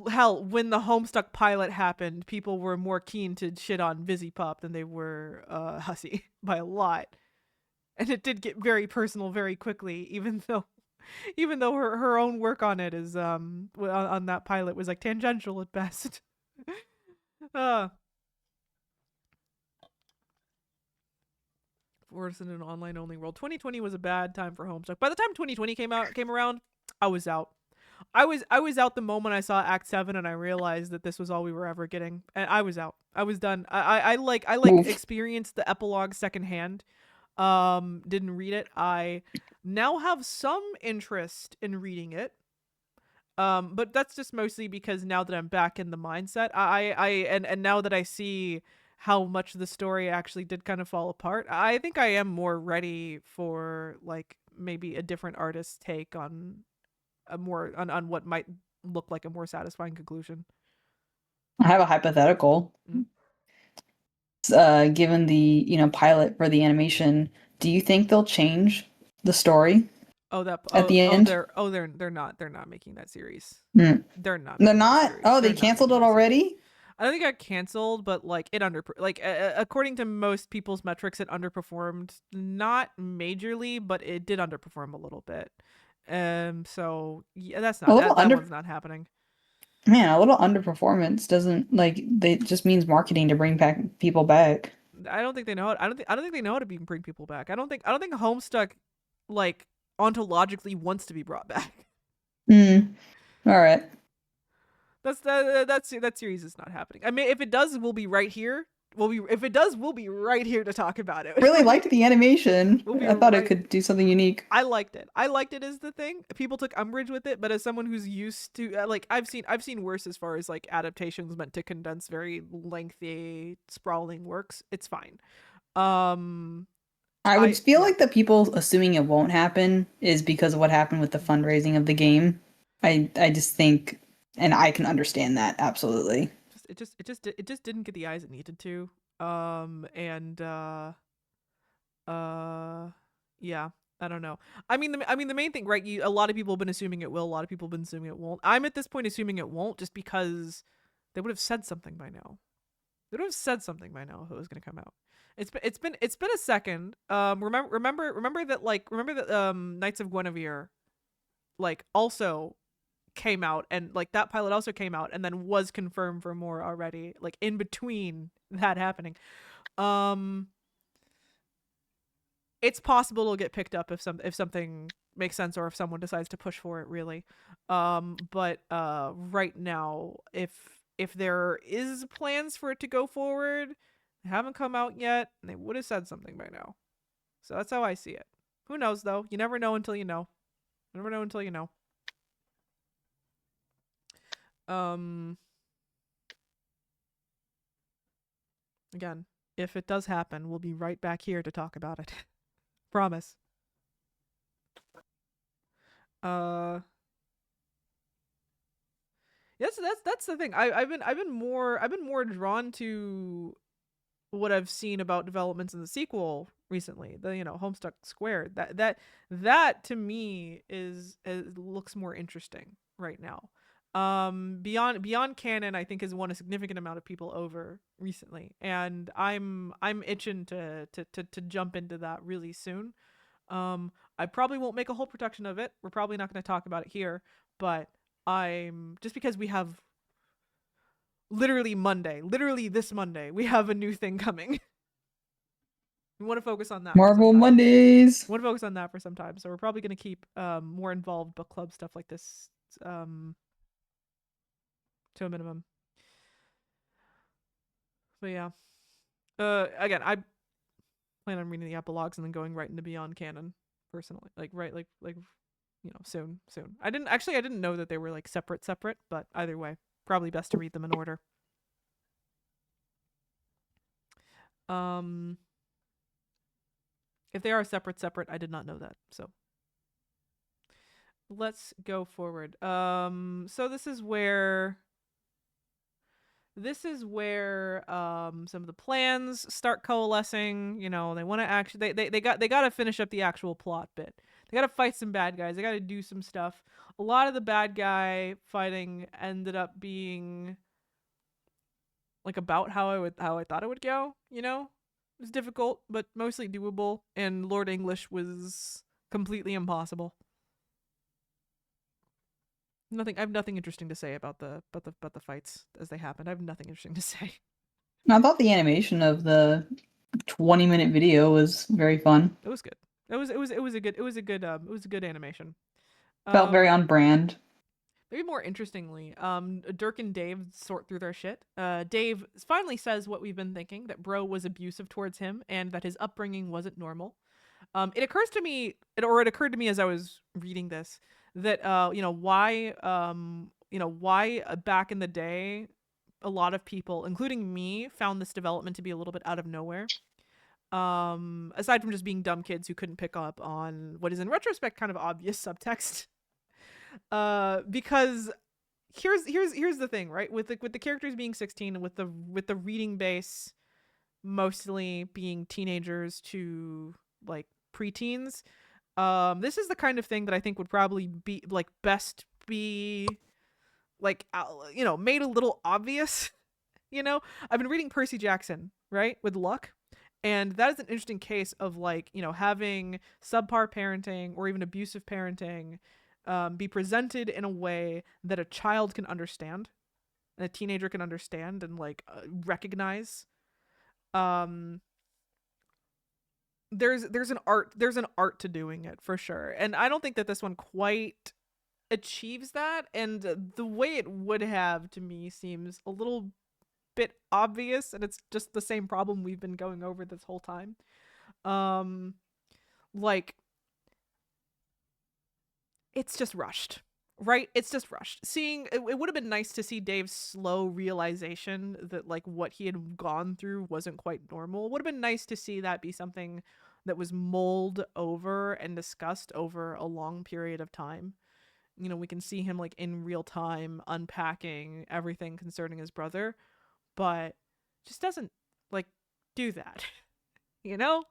hell, when the Homestuck pilot happened, people were more keen to shit on Vizzy Pop than they were Hussey by a lot. And it did get very personal very quickly, even though her own work on it is on that pilot was like tangential at best. uh Worse in an online only world. 2020 was a bad time for Homestuck. By the time 2020 came around, I was out. I was out the moment I saw Act 7 and I realized that this was all we were ever getting. And I was out. I was done. I Oof. experienced the epilogue secondhand. Didn't read it. I now have some interest in reading it. But that's just mostly because now that I'm back in the mindset, and now that I see how much the story actually did kind of fall apart, I think I am more ready for like maybe a different artist's take on on what might look like a more satisfying conclusion. I have a hypothetical. Mm. Given the pilot for the animation, do you think they'll change the story at the end? They're not making that series. Hmm. They're not They're making that not. series. Oh, they They're not canceled making it that series. already. I don't think it got canceled, but like according to most people's metrics, it underperformed. Not majorly, but it did underperform a little bit. So yeah, that's A not little that under. one's not happening. Man, a little underperformance doesn't like they just means marketing to bring back people back. I don't think they know. I don't think they know how to bring people back. I don't think Homestuck like ontologically wants to be brought back. Hmm. All right. That series is not happening. I mean, if it does, we'll be right here. If it does, we'll be right here to talk about it. Really liked the animation. We'll be I thought it right. could do something unique. I liked it. I liked it as the thing. People took umbrage with it, but as someone who's used to like I've seen worse as far as like adaptations meant to condense very lengthy, sprawling works. It's fine. Um, I would I feel yeah. like the people assuming it won't happen is because of what happened with the fundraising of the game. I just think, and I can understand that absolutely. It just didn't get the eyes it needed to. And uh yeah, I don't know. I mean the main thing, right? A lot of people have been assuming it will. A lot of people have been assuming it won't. I'm at this point assuming it won't, just because they would have said something by now. They would have said something by now if it was going to come out. It's been a second. Remember that Knights of Guinevere like also came out, and like that pilot also came out and then was confirmed for more already, like in between that happening. um it's possible it'll get picked up if something makes sense, or if someone decides to push for it really. But right now, if there is plans for it to go forward, they haven't come out yet, and they would have said something by now. So that's how I see it. Who knows though? You never know until you know. You never know until you know. um Again, if it does happen, we'll be right back here to talk about it. Promise. uh Yes, that's the thing. I've been more drawn to what I've seen about developments in the sequel recently. The Homestuck Squared. That to me is looks more interesting right now. Beyond canon, I think has won a significant amount of people over recently, and I'm itching to jump into that really soon. I probably won't make a whole production of it. We're probably not going to talk about it here, but I'm just because we have literally this Monday, we have a new thing coming. We want to focus on that for some Marvel time. Mondays. We want to focus on that for some time. So we're probably going to keep more involved book club stuff like this to a minimum. But yeah. Again, I plan on reading the epilogues and then going right into Beyond Canon personally. Soon. I didn't know that they were like separate, but either way, probably best to read them in order. Um if they are separate, I did not know that. So let's go forward. So this is where some of the plans start coalescing. They want to actually they got to finish up the actual plot bit. They got to fight some bad guys. They got to do some stuff. A lot of the bad guy fighting ended up being like about how I thought it would go. It was difficult, but mostly doable. And Lord English was completely impossible. I have nothing interesting to say about the fights as they happened. I have nothing interesting to say. I thought the animation of the 20-minute video was very fun. It was good. It was a good animation. Felt very on brand. Maybe more interestingly, Dirk and Dave sort through their shit. Dave finally says what we've been thinking, that Bro was abusive towards him and that his upbringing wasn't normal. It occurred to me as I was reading this that why back in the day a lot of people, including me, found this development to be a little bit out of nowhere. Aside from just being dumb kids who couldn't pick up on what is in retrospect kind of obvious subtext. Because here's the thing, right? With the characters being 16 and with the reading base mostly being teenagers to like preteens, this is the kind of thing that I think would probably be like best be like made a little obvious. I've been reading Percy Jackson, right, with Luck, and that is an interesting case of like having subpar parenting or even abusive parenting be presented in a way that a child can understand, and a teenager can understand and like recognize. um there's an art to doing it for sure, and I don't think that this one quite achieves that, and the way it would have to me seems a little bit obvious, and it's just the same problem we've been going over this whole time. um like it's just rushed, right? It's just rushed. Seeing it would have been nice to see Dave's slow realization that like what he had gone through wasn't quite normal. It would have been nice to see that be something that was mulled over and discussed over a long period of time. We can see him like in real time unpacking everything concerning his brother, but just doesn't like do that. you know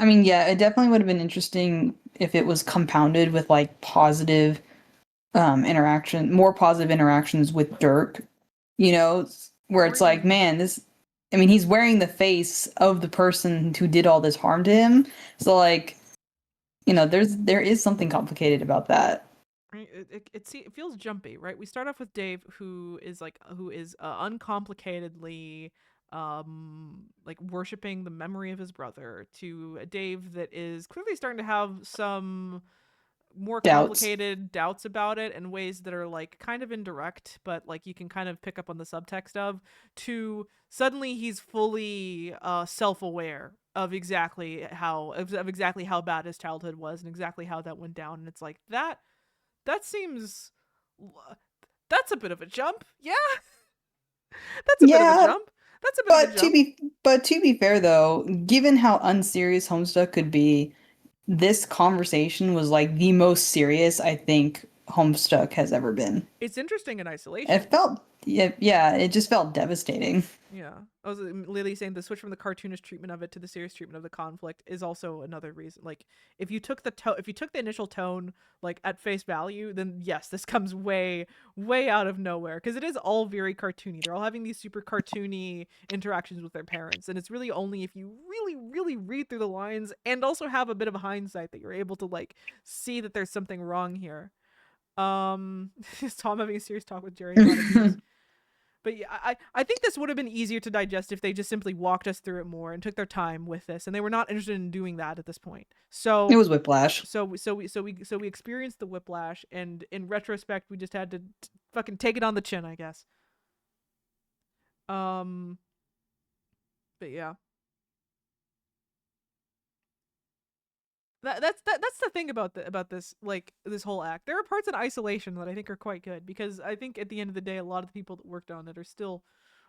I mean, yeah, it definitely would have been interesting if it was compounded with like positive more positive interactions with Dirk, where it's like, man, he's wearing the face of the person who did all this harm to him. So like, there is something complicated about that. Right? It feels jumpy, right? We start off with Dave, who is uncomplicatedly like worshiping the memory of his brother, to a Dave that is clearly starting to have some more Doubts. complicated doubts about it in ways that are like kind of indirect, but like you can kind of pick up on the subtext of, to suddenly he's fully self-aware of exactly how bad his childhood was and exactly how that went down. And it's like that seems that's a bit of a jump. Yeah, that's a bit of a Yeah, jump. That's a bit of a jump. but to be fair though, given how unserious Homestuck could be, this conversation was like the most serious I think Homestuck has ever been. It's interesting in It isolation. felt yeah, it just felt devastating. Yeah. I was literally saying the switch from the cartoonish treatment of it to the serious treatment of the conflict is also another reason. Like, if you took the initial tone like at face value, then yes, this comes way out of nowhere, because it is all very cartoony. They're all having these super cartoony interactions with their parents, and it's really only if you really read through the lines and also have a bit of hindsight that you're able to like see that there's something wrong here. Is Tom having a serious talk with Jerry about abuse? But yeah, I think this would have been easier to digest if they just simply walked us through it more and took their time with this, and they were not interested in doing that at this point. It So was whiplash. we experienced the whiplash, and in retrospect, we just had to fucking take it on the chin, I guess. Um, but yeah, that's the thing about this, like this whole act. There are parts in isolation that I think are quite good, because I think at the end of the day, a lot of the people that worked on it are still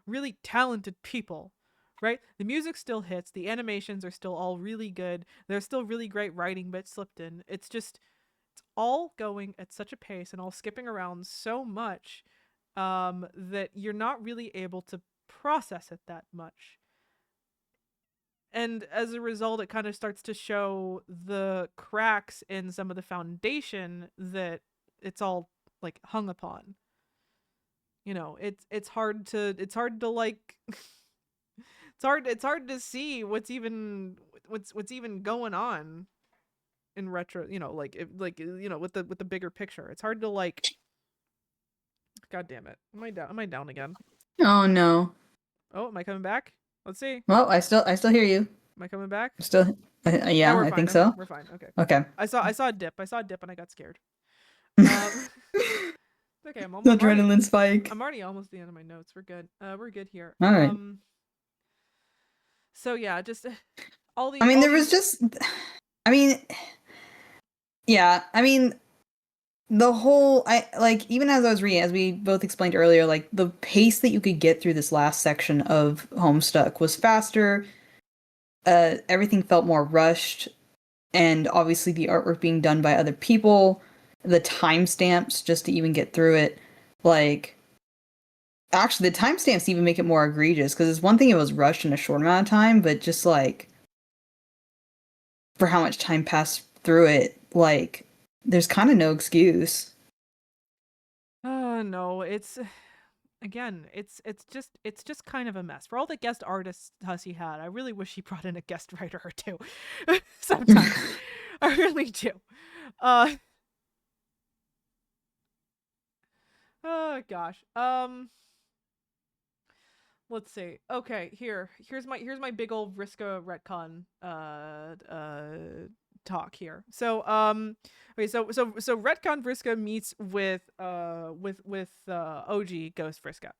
really talented people, right? The music still hits, the animations are still all really good, there's still really great writing bits slipped in. It's just it's all going at such a pace and all skipping around so much that you're not really able to process it that much. And as a result, it kind of starts to show the cracks in some of the foundation that it's all like hung upon. You know, it's hard to like it's hard to see what's even going on in retro, you know, like you know, with the bigger picture. It's hard to like, god damn it. Am I down again? Oh no. Oh, am I coming back? Let's see. Well, I still hear you. Am I coming back? I'm still Yeah, yeah, we're I fine think now. so. We're fine. Okay. Okay. I saw a dip. I saw a dip and I got scared. Um okay, The adrenaline spike. I'm already almost at the end of my notes. We're good here. All right. So yeah, just I mean, all there was these just I mean, yeah, I mean, the whole I like even as I was reading, as we both explained earlier, like the pace that you could get through this last section of Homestuck was faster. Everything felt more rushed, and obviously the artwork being done by other people, the timestamps just to even get through it, like actually the timestamps even make it more egregious because it's one thing it was rushed in a short amount of time, but just like for how much time passed through it, like there's kind of no excuse. no, it's again, it's just kind of a mess. For all the guest artists Hussey had, I really wish he brought in a guest writer or two. Sometimes. I really do. Uh oh gosh. Let's see. Okay, here's my big old Vriska retcon talk here. So okay, so retcon Vriska meets with OG Ghost Vriska.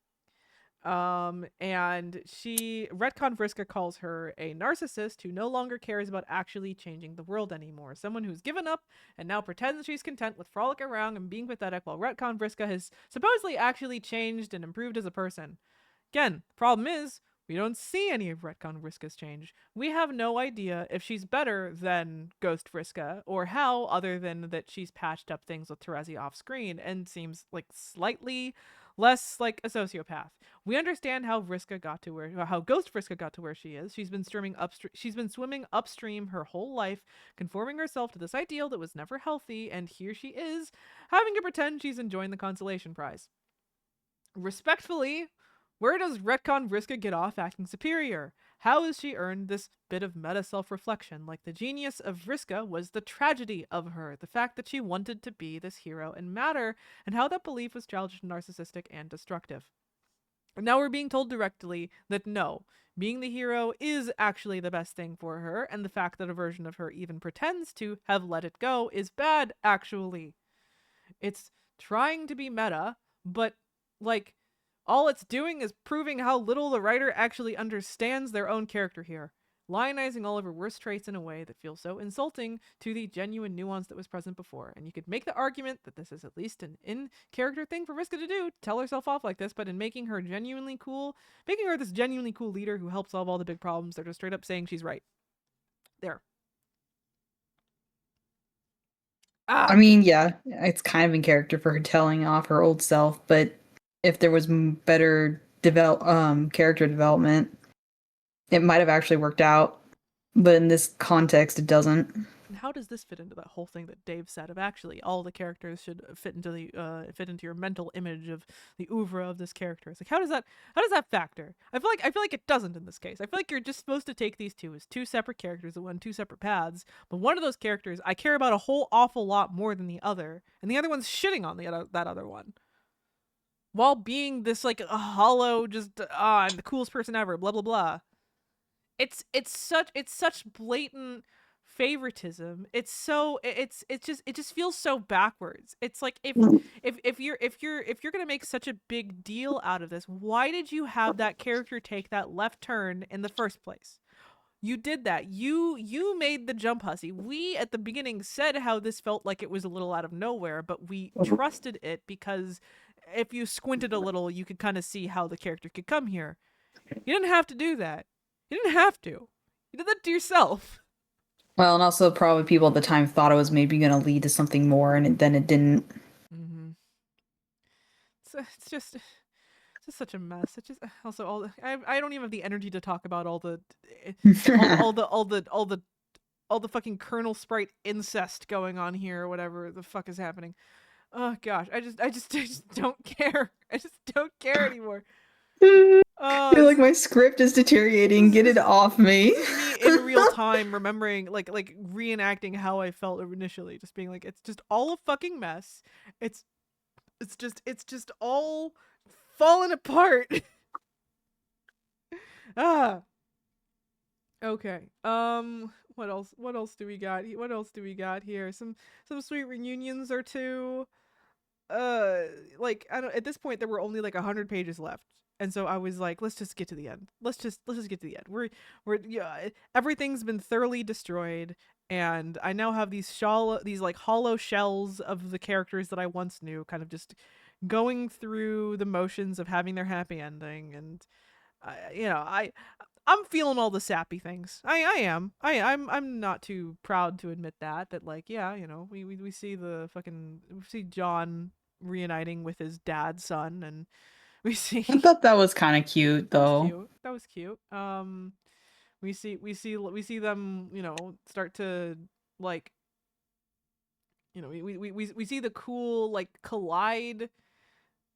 And she retcon Vriska calls her a narcissist who no longer cares about actually changing the world anymore. Someone who's given up and now pretends she's content with frolicking around and being pathetic, while retcon Vriska has supposedly actually changed and improved as a person. Again, the problem is we don't see any of Retcon Vriska's change. We have no idea if she's better than Ghost Vriska, or how, other than that she's patched up things with Terezi off screen and seems like slightly less like a sociopath. We understand how Ghost Vriska got to where she is. She's been swimming upstream her whole life, conforming herself to this ideal that was never healthy, and here she is, having to pretend she's enjoying the consolation prize. Respectfully, where does Retcon Vriska get off acting superior? How has she earned this bit of meta self-reflection? Like the genius of Vriska was the tragedy of her, the fact that she wanted to be this hero and matter, and how that belief was childish, narcissistic, and destructive. And now we're being told directly that no, being the hero is actually the best thing for her, and the fact that a version of her even pretends to have let it go is bad, actually. It's trying to be meta, but like all it's doing is proving how little the writer actually understands their own character here, lionizing all of her worst traits in a way that feels so insulting to the genuine nuance that was present before. And you could make the argument that this is at least an in-character thing for Vriska to do, tell herself off like this, but in making her genuinely cool, making her this genuinely cool leader who helps solve all the big problems, they're just straight up saying she's right. There. I Ah! mean, yeah, it's kind of in character for her telling off her old self, but if there was better character development, it might have actually worked out. But in this context, it doesn't. And how does this fit into that whole thing that Dave said of actually all the characters should fit into the fit into your mental image of the oeuvre of this character? It's like how does that factor? I feel like it doesn't in this case. I feel like you're just supposed to take these two as two separate characters that went two separate paths, but one of those characters I care about a whole awful lot more than the other, and the other one's shitting on that other one while being this like a hollow just I'm the coolest person ever, blah blah blah. It's such blatant favoritism. It just feels so backwards. It's like if you're gonna make such a big deal out of this, why did you have that character take that left turn in the first place? You did that. You made the jump, hussy. We at the beginning said how this felt like it was a little out of nowhere, but we trusted it because if you squinted a little, you could kind of see how the character could come here. You didn't have to do that. You didn't have to. You did that to yourself. Well, and also probably people at the time thought it was maybe going to lead to something more, and then it didn't. Mm-hmm. It's just such a mess. It's just also I don't even have the energy to talk about all the fucking Colonel Sprite incest going on here or whatever the fuck is happening. Oh gosh, I just don't care. I just don't care anymore. I feel like my script is deteriorating. Get it off me. This is me in real time remembering like reenacting how I felt initially, just being like it's just all a fucking mess. It's it's just all falling apart. Ah. Okay. What else do we got? What else do we got here? Some sweet reunions or two. Like I don't at this point there were only like 100 pages left. And so I was like, let's just get to the end. Let's just get to the end. We're yeah, everything's been thoroughly destroyed, and I now have these like hollow shells of the characters that I once knew, kind of just going through the motions of having their happy ending, and I'm feeling all the sappy things. I am. I'm not too proud to admit that like yeah, we see we see John reuniting with his dad's son, and we see I thought that was kind of cute, that was though. cute. That was cute. We see them, start to like, we see the cool like collide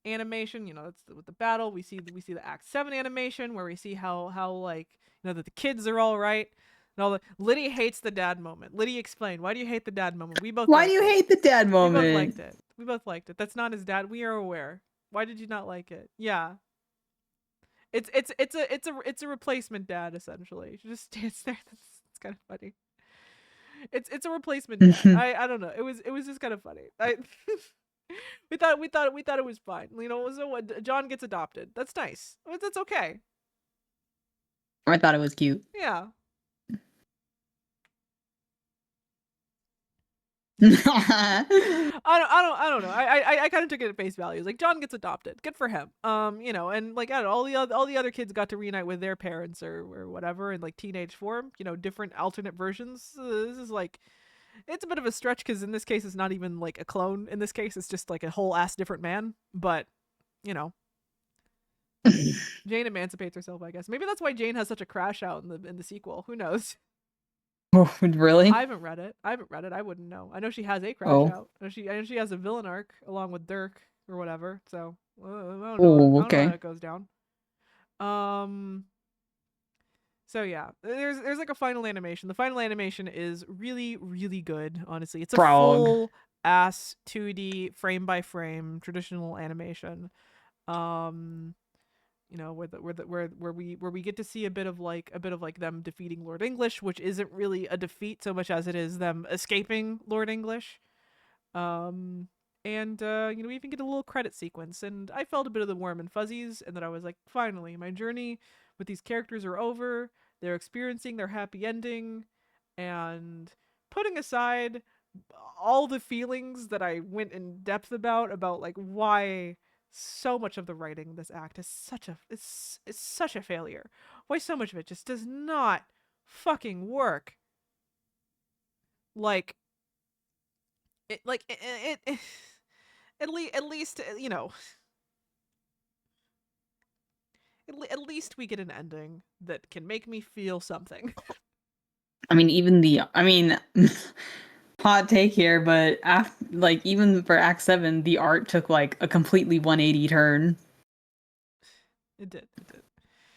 animation. That's with the battle. We see the Act 7 animation where we see how like that the kids are all right. And all the Liddy hates the dad moment. Liddy explained, why do you hate the dad moment? We both Why do liked you it. hate the dad We both moment? liked it. We both liked it. That's not his dad. We are aware. Why did you not like it? Yeah. It's a replacement dad essentially. She just stands there. It's kind of funny. It's a replacement dad. I don't know. It was just kind of funny. I we thought it was fine. So what? John gets adopted. That's nice. That's okay. I thought it was cute. Yeah. I don't know. I kind of took it at face value. It's like John gets adopted. Good for him. And like I don't know, all the other kids got to reunite with their parents or whatever in like teenage form. Different alternate versions. This is like it's a bit of a stretch because in this case it's not even like a clone. In this case it's just like a whole ass different man. But you know, Jane emancipates herself. I guess maybe that's why Jane has such a crash out in the sequel. Who knows? Oh, really? I haven't read it. I wouldn't know. I know she has a crash Oh. out. I know she has a villain arc along with Dirk or whatever. So I don't know. Oh, I don't know how okay. that goes down. Um. So yeah, there's like a final animation. The final animation is really really good. Honestly, it's a Frog. full ass 2D frame by frame traditional animation. Um, where we get to see a bit of like them defeating Lord English, which isn't really a defeat so much as it is them escaping Lord English. Um, and we even get a little credit sequence, and I felt a bit of the warm and fuzzies, and then I was like, finally, my journey with these characters are over. They're experiencing their happy ending, and putting aside all the feelings that I went in depth about like why so much of the writing in this act is it's such a failure. Why so much of it just does not fucking work. Like it at least at least we get an ending that can make me feel something. I mean, hot take here, but like even for Act 7, the art took like a completely 180 turn. It did.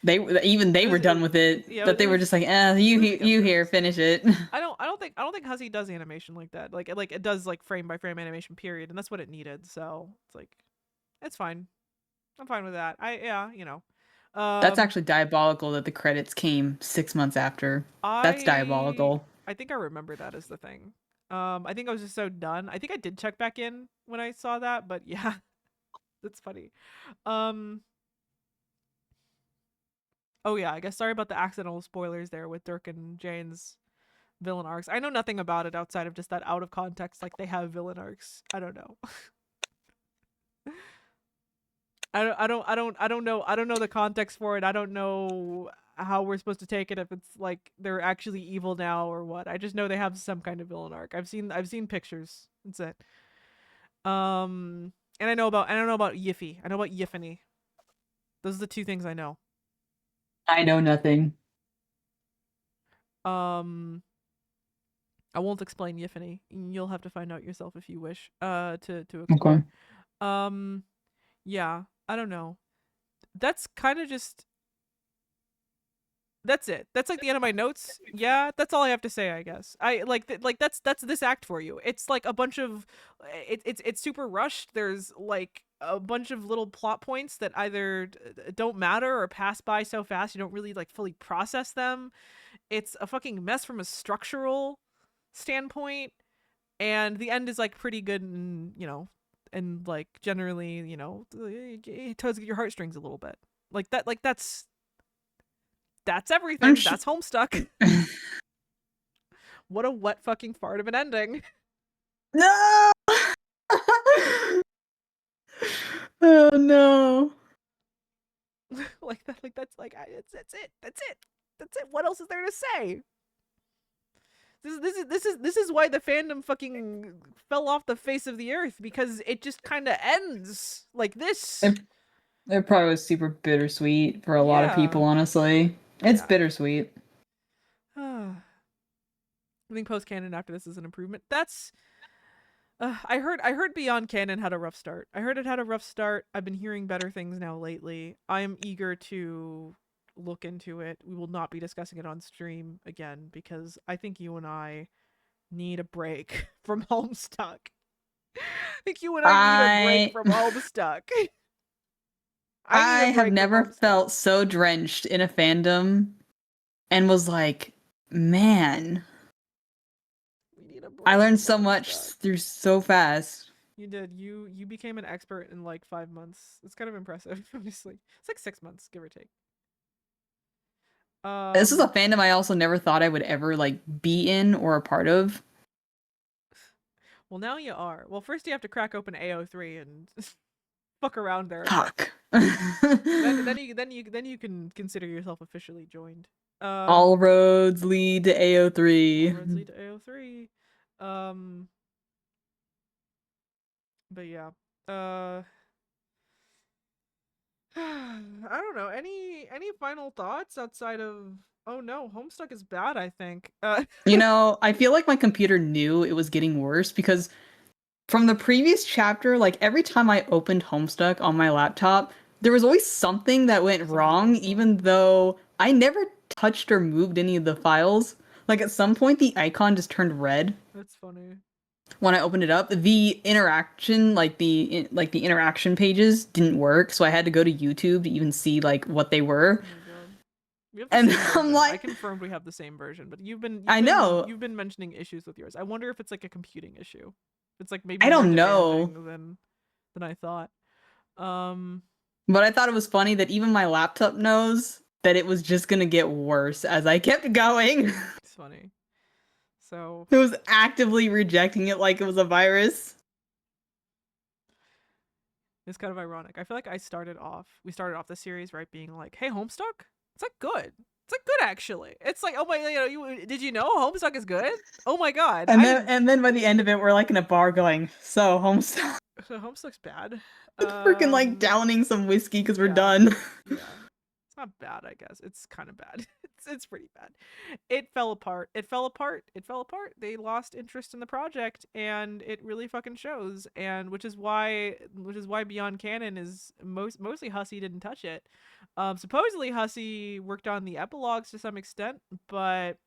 They were done It with it, yeah, but it they were was just like, it you was you ridiculous. here, finish it. I don't think Huzzy does animation like that. Like it does like frame by frame animation period, and that's what it needed. So it's like it's fine. I'm fine with that. I yeah, you know. That's Um actually diabolical that the credits came 6 months after. That's I diabolical. I think I remember that as the thing. I think I was just so done. I think I did check back in when I saw that, but yeah, that's funny. Um oh yeah, I guess sorry about the accidental spoilers there with Dirk and Jane's villain arcs. I know nothing about it outside of just that out of context like they have villain arcs. I don't know. I don't know the context for it. I don't know how we're supposed to take it if it's like they're actually evil now or what. I just know they have some kind of villain arc. I've seen pictures. That's it. And I don't know about Yiffy. I know about Yiffany. Those are the two things I know. I know nothing. Um I won't explain Yiffany. You'll have to find out yourself if you wish to Okay. explore. Um yeah, I don't know. That's kind of just that's it. That's like the end of my notes. Yeah, that's all I have to say, I guess. I like that's this act for you. It's like a bunch of it's super rushed. There's like a bunch of little plot points that either don't matter or pass by so fast you don't really like fully process them. It's a fucking mess from a structural standpoint, and the end is like pretty good and, and like generally, it tugs at your heartstrings a little bit. Like that that's I'm everything. sh- That's Homestuck. What a wet fucking fart of an ending. No! Oh no. Like that's like that's it. That's it. That's it. What else is there to say? This is why the fandom fucking fell off the face of the earth, because it just kind of ends like this. It, it probably was super bittersweet for a lot of Yeah. people, honestly. It's Yeah. bittersweet. I think post canon after this is an improvement. That's I heard Beyond Canon had a rough start. I heard it had a rough start. I've been hearing better things now lately. I am eager to look into it. We will not be discussing it on stream again because I think you and I need a break from Homestuck. I think you and I need a break I from Homestuck. I need I a have break from never Homestuck. felt so drenched in a fandom and was like, man, We need a I break learned from so much Homestuck. through so fast. You did. You became an expert in like 5 months. It's kind of impressive, honestly. It's like 6 months, give or take. This is a Um, fandom I also never thought I would ever like be in or a part of. Well, now you are. Well, first you have to crack open AO3 and fuck around there a bit. Fuck. Then you can consider yourself officially joined. All Um, roads lead to all AO3. roads lead to AO3. Um, but yeah. Uh, I don't know. Any final thoughts outside of oh no, Homestuck is bad, I think. You know, I feel like my computer knew it was getting worse because from the previous chapter, like every time I opened Homestuck on my laptop, there was always something that went Something that wrong, went wrong. even though I never touched or moved any of the files. Like at some point, the icon just turned red That's funny. when I opened it up. The interaction, like the interaction pages, didn't work, so I had to go to YouTube to even see like what they were. Oh my god. We have the And same I'm version. I like, confirmed we have the same version, but you've been I know, you've been mentioning issues with yours. I wonder if it's like a computing issue. It's like maybe I more don't know. demanding than I thought. Um But I thought it was funny that even my laptop knows that it was just gonna get worse as I kept going. it's funny. So It was actively rejecting it like it was a virus. it's kind of ironic. I feel like we started off the series right being like, "Hey, Homestuck, it's like good. It's like good actually. It's like, oh my, did you know Homestuck is good? Oh my god, And I then didn't. and then by the end of it, we're like in a bar going, so Homestuck, So Homestuck's bad. freaking like downing some whiskey because we're Yeah, done. yeah. It's not bad, I guess. It's kind of bad. It's pretty bad. It fell apart. It fell apart. It fell apart. They lost interest in the project, and it really fucking shows. And which is why Beyond Canon is mostly Hussey didn't touch it. Supposedly Hussey worked on the epilogues to some extent, but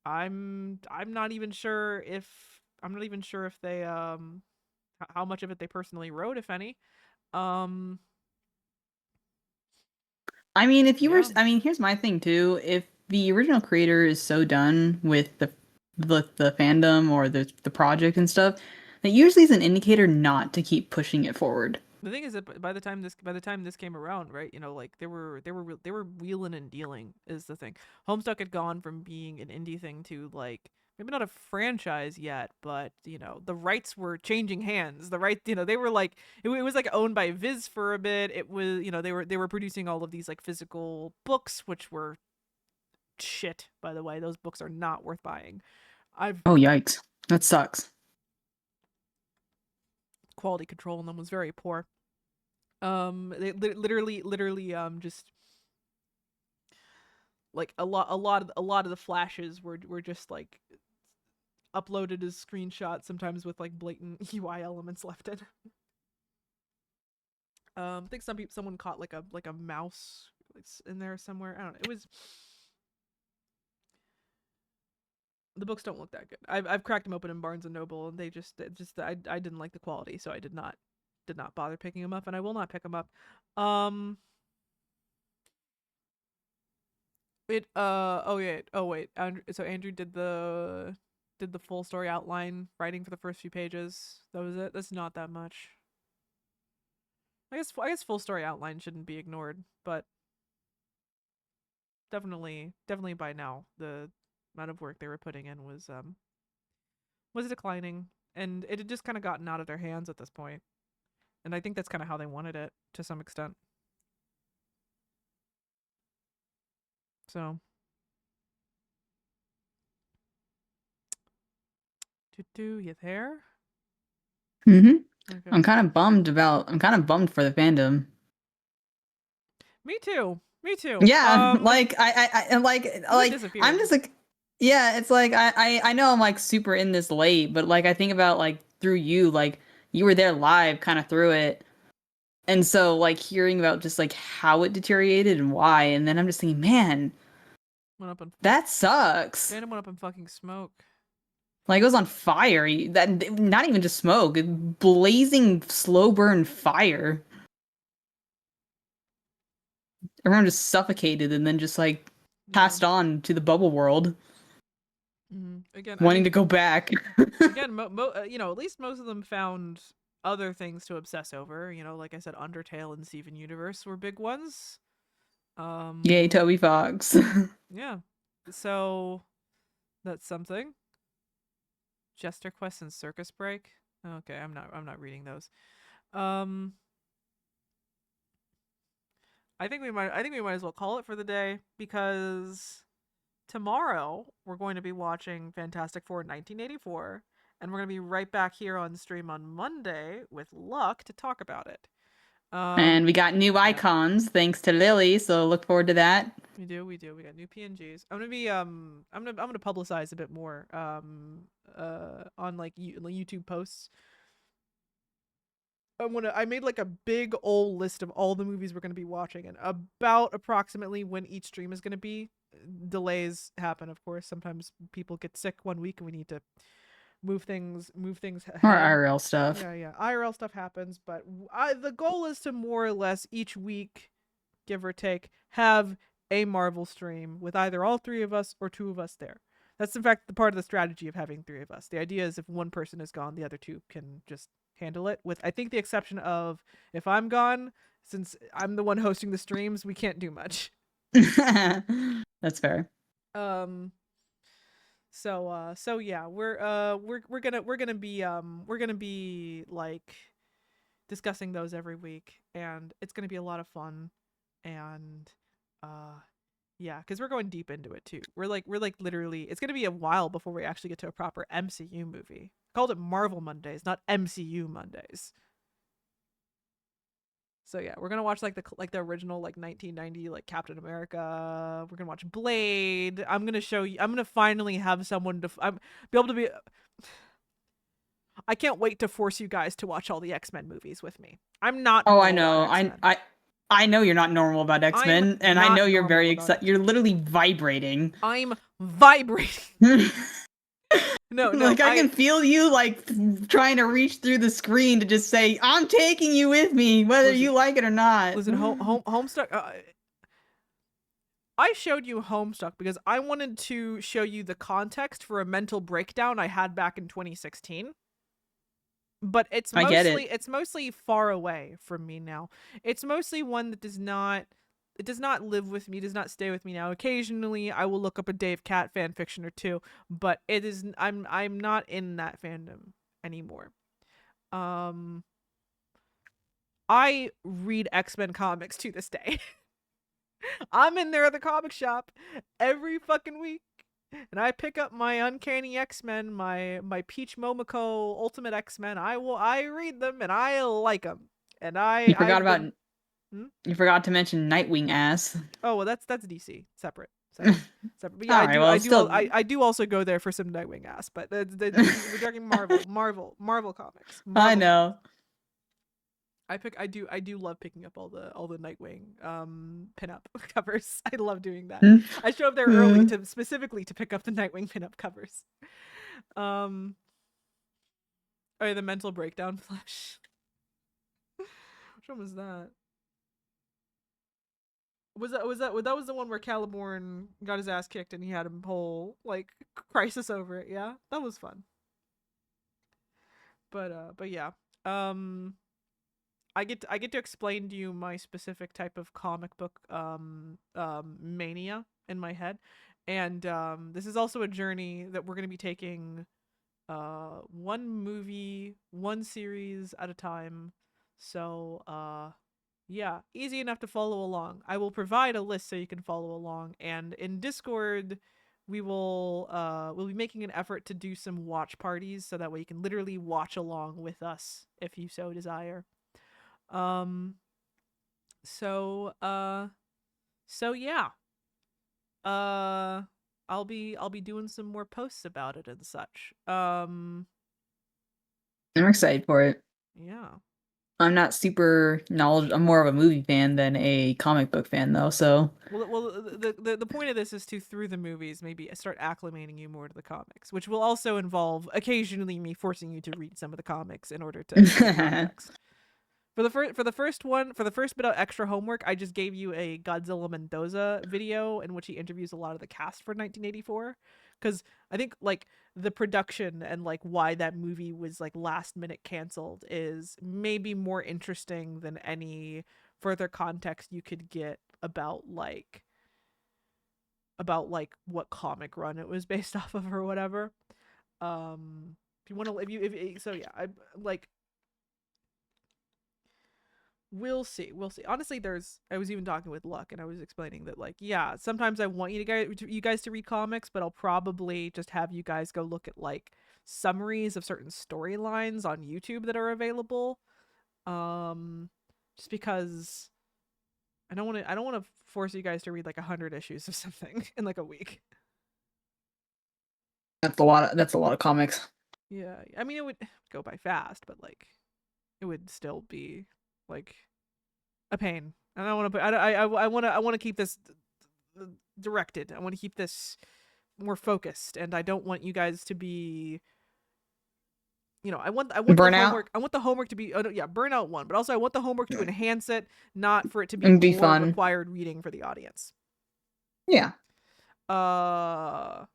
I'm not even sure if they how much of it they personally wrote, if any. Um, I mean, if you were, yeah. I mean, here's my thing too. If the original creator is so done with the fandom or the project and stuff, that usually is an indicator not to keep pushing it forward. The thing is that by the time this came around, right? Like they were wheeling and dealing is the thing. Homestuck had gone from being an indie thing to like maybe not a franchise yet, but the rights were changing hands. They were like it was like owned by Viz for a bit. It was they were producing all of these like physical books, which were shit. By the way, those books are not worth buying. I've Oh yikes, that sucks. Quality control on them was very poor. They literally just like a lot of the flashes were just like uploaded as screenshots, sometimes with like blatant UI elements left in. I think someone caught like a mouse in there somewhere. I don't know. It was The books don't look that good. I've cracked them open in Barnes and Noble, and I didn't like the quality, so I did not bother picking them up, and I will not pick them up. Um, It oh yeah, oh wait. So Andrew did the full story outline writing for the first few pages. That was it. That's not that much. I guess full story outline shouldn't be ignored, but definitely by now the amount of work they were putting in was declining, and it had just kind of gotten out of their hands at this point. And I think that's kind of how they wanted it to some extent. So, do you there? hmm Okay. I'm kind of bummed for the fandom. Me too. Me too. Yeah, like and Because it I'm disappeared. just like, yeah, it's like I know I'm like super in this late, but like I think about like through you, like you were there live kind of through it. And so like hearing about just like how it deteriorated and why, and then I'm just thinking, man, Went up and that sucks. Fandom went up in fucking smoke. Like it was on fire. That not even just smoke, blazing slow burn fire. Everyone just suffocated and then just like Yeah. passed on to the bubble world, Again, I wanting mean, to go back. again, at least most of them found other things to obsess over. Like I said, Undertale and Steven Universe were big ones. Yay, Um, Toby Fox. yeah. So that's something. Jester Quest and Circus Break. Okay, I'm not reading those. Um, I think we might as well call it for the day because tomorrow we're going to be watching Fantastic Four 1984, and we're going to be right back here on stream on Monday with luck to talk about it. And we got new Yeah, icons thanks to Lily, so look forward to that. we do. We got new PNGs. I'm gonna publicize a bit more on like YouTube posts I made like a big old list of all the movies we're gonna be watching and about approximately when each stream is gonna be. Delays happen, of course. Sometimes people get sick one week and we need to move things Or ahead. IRL stuff. Yeah, yeah. IRL stuff happens, but the goal is to more or less each week, give or take, have a Marvel stream with either all three of us or two of us there. That's in fact the part of the strategy of having three of us. The idea is if one person is gone, the other two can just handle it. With I think the exception of if I'm gone, since I'm the one hosting the streams, we can't do much. That's fair. Um, so yeah, we're gonna be like discussing those every week, and it's gonna be a lot of fun. And uh, yeah, because we're going deep into it too. We're like literally, it's gonna be a while before we actually get to a proper MCU movie. I called it Marvel Mondays, not MCU Mondays. So yeah, we're gonna watch like the original like 1990 like Captain America. We're gonna watch Blade. I'm gonna show you. I'm gonna finally have someone to be able to be. I can't wait to force you guys to watch all the X-Men movies with me. I'm not Oh, I normal about know. X-Men. I know you're not normal about I'm X-Men, and I not know you're normal very about excited. it. You're literally vibrating. I'm vibrating. No. Like I can feel you like trying to reach through the screen to just say, "I'm taking you with me, whether Listen, you like it or not." listen. Homestuck. I showed you Homestuck because I wanted to show you the context for a mental breakdown I had back in 2016. But I get it. it's mostly far away from me now. It's mostly one that does not live with me, does not stay with me now. Occasionally I will look up a Dave Cat fan fiction or two, but it is I'm not in that fandom anymore. Um I read X-Men comics to this day. I'm in there at the comic shop every fucking week. And I pick up my Uncanny X-Men, my Peach Momoko Ultimate X-Men. I read them and I like them. And You forgot I've about been hmm? you forgot to mention Nightwing ass. Oh, well that's DC. Separate. But yeah, All right, well, still, I do also go there for some Nightwing ass, but we're talking Marvel comics. I Marvel comics. know. I do love picking up all the Nightwing pinup covers. I love doing that. Hmm. I show up there early Hmm. to specifically to pick up the Nightwing pinup covers. Um oh yeah, the mental breakdown flash. Which one was that? That was the one where Caliborn got his ass kicked and he had a whole like crisis over it, yeah? That was fun. But yeah. Um I get to explain to you my specific type of comic book mania in my head. And this is also a journey that we're going to be taking one movie, one series at a time. So yeah, easy enough to follow along. I will provide a list so you can follow along, and in Discord we'll be making an effort to do some watch parties so that way you can literally watch along with us if you so desire. Um so yeah. Uh I'll be doing some more posts about it and such. I'm excited for it. Yeah. I'm not super knowledgeable. I'm more of a movie fan than a comic book fan, though. So Well, the point of this is to through the movies maybe start acclimating you more to the comics, which will also involve occasionally me forcing you to read some of the comics in order to get context. For the first bit of extra homework, I just gave you a Godzilla Mendoza video in which he interviews a lot of the cast for 1984, because I think like the production and like why that movie was like last minute canceled is maybe more interesting than any further context you could get about like what comic run it was based off of or whatever. If you want to if so yeah, I like we'll see. Honestly, I was even talking with Luck and I was explaining that like yeah, sometimes I want you guys to read comics, but I'll probably just have you guys go look at like summaries of certain storylines on YouTube that are available. Um just because I don't want to force you guys to read like 100 issues of something in like a week. that's a lot. That's a lot of comics. Yeah. I mean it would go by fast, but like it would still be like a pain. And I want to I want to keep this directed. I want to keep this more focused, and I don't want you guys to be, I want the Burnout homework. I want the homework to be, oh, no, yeah, burnout one, but also I want the homework to enhance it, not for it to be and be more fun. required reading for the audience. Yeah. Uh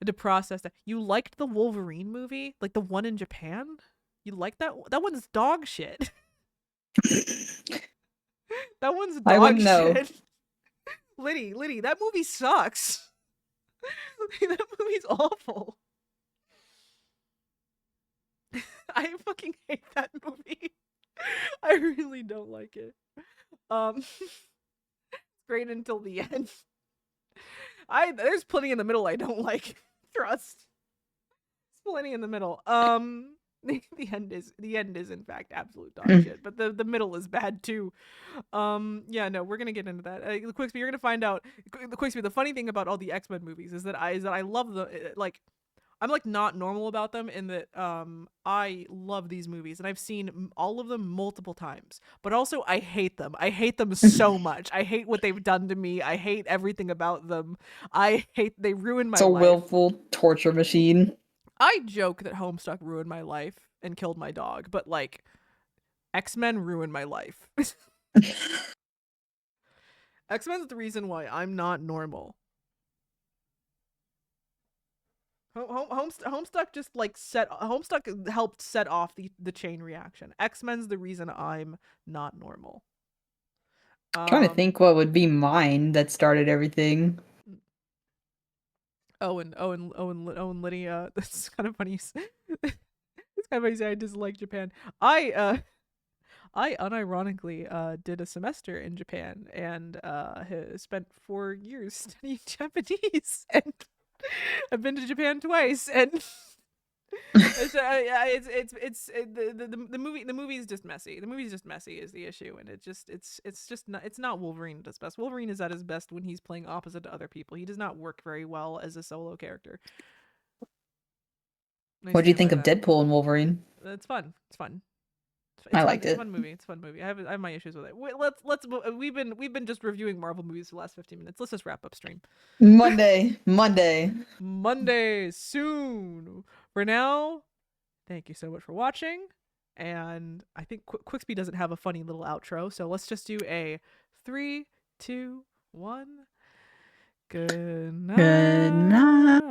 to process that. You liked the Wolverine movie? Like the one in Japan? You like that? That one's dog shit. That one's I dog wouldn't know. shit. Liddy, that movie sucks. That movie's awful. I fucking hate that movie. I really don't like it. It's great until the end. There's plenty in the middle I don't like. Trust. There's plenty in the middle. The end is in fact absolute dog shit, but the middle is bad too. Yeah, no, we're gonna get into that. Quicksby, you're gonna find out. Quicksby, the funny thing about all the X-Men movies is that I love the like. I'm like not normal about them in that I love these movies and I've seen all of them multiple times. But also I hate them. I hate them so much. I hate what they've done to me. I hate everything about them. They ruined It's my a life. willful torture machine. I joke that Homestuck ruined my life and killed my dog, but like X-Men ruined my life. X-Men's the reason why I'm not normal. Homestuck just like Homestuck helped set off the chain reaction. X-Men's the reason I'm not normal. Trying to think what would be mine that started everything. Owen Lydia. That's kind of funny. It's kind of funny to say I dislike Japan. I unironically did a semester in Japan and spent 4 years studying Japanese, and I've been to Japan twice, and the movie is just messy. The movie is just messy is the issue, and it's not Wolverine at his best. Wolverine is at his best when he's playing opposite to other people. He does not work very well as a solo character. I What do you stand by think of that. Deadpool and Wolverine? It's fun. It's fun. I It's fun. liked It's a it. fun movie. It's a fun movie. I have my issues with it. We've been just reviewing Marvel movies for the last 15 minutes. Let's just wrap up stream. Monday. Monday soon. For now, thank you so much for watching. And I think Quicksby doesn't have a funny little outro, so let's just do a 3, 2, 1. Good night. Good night.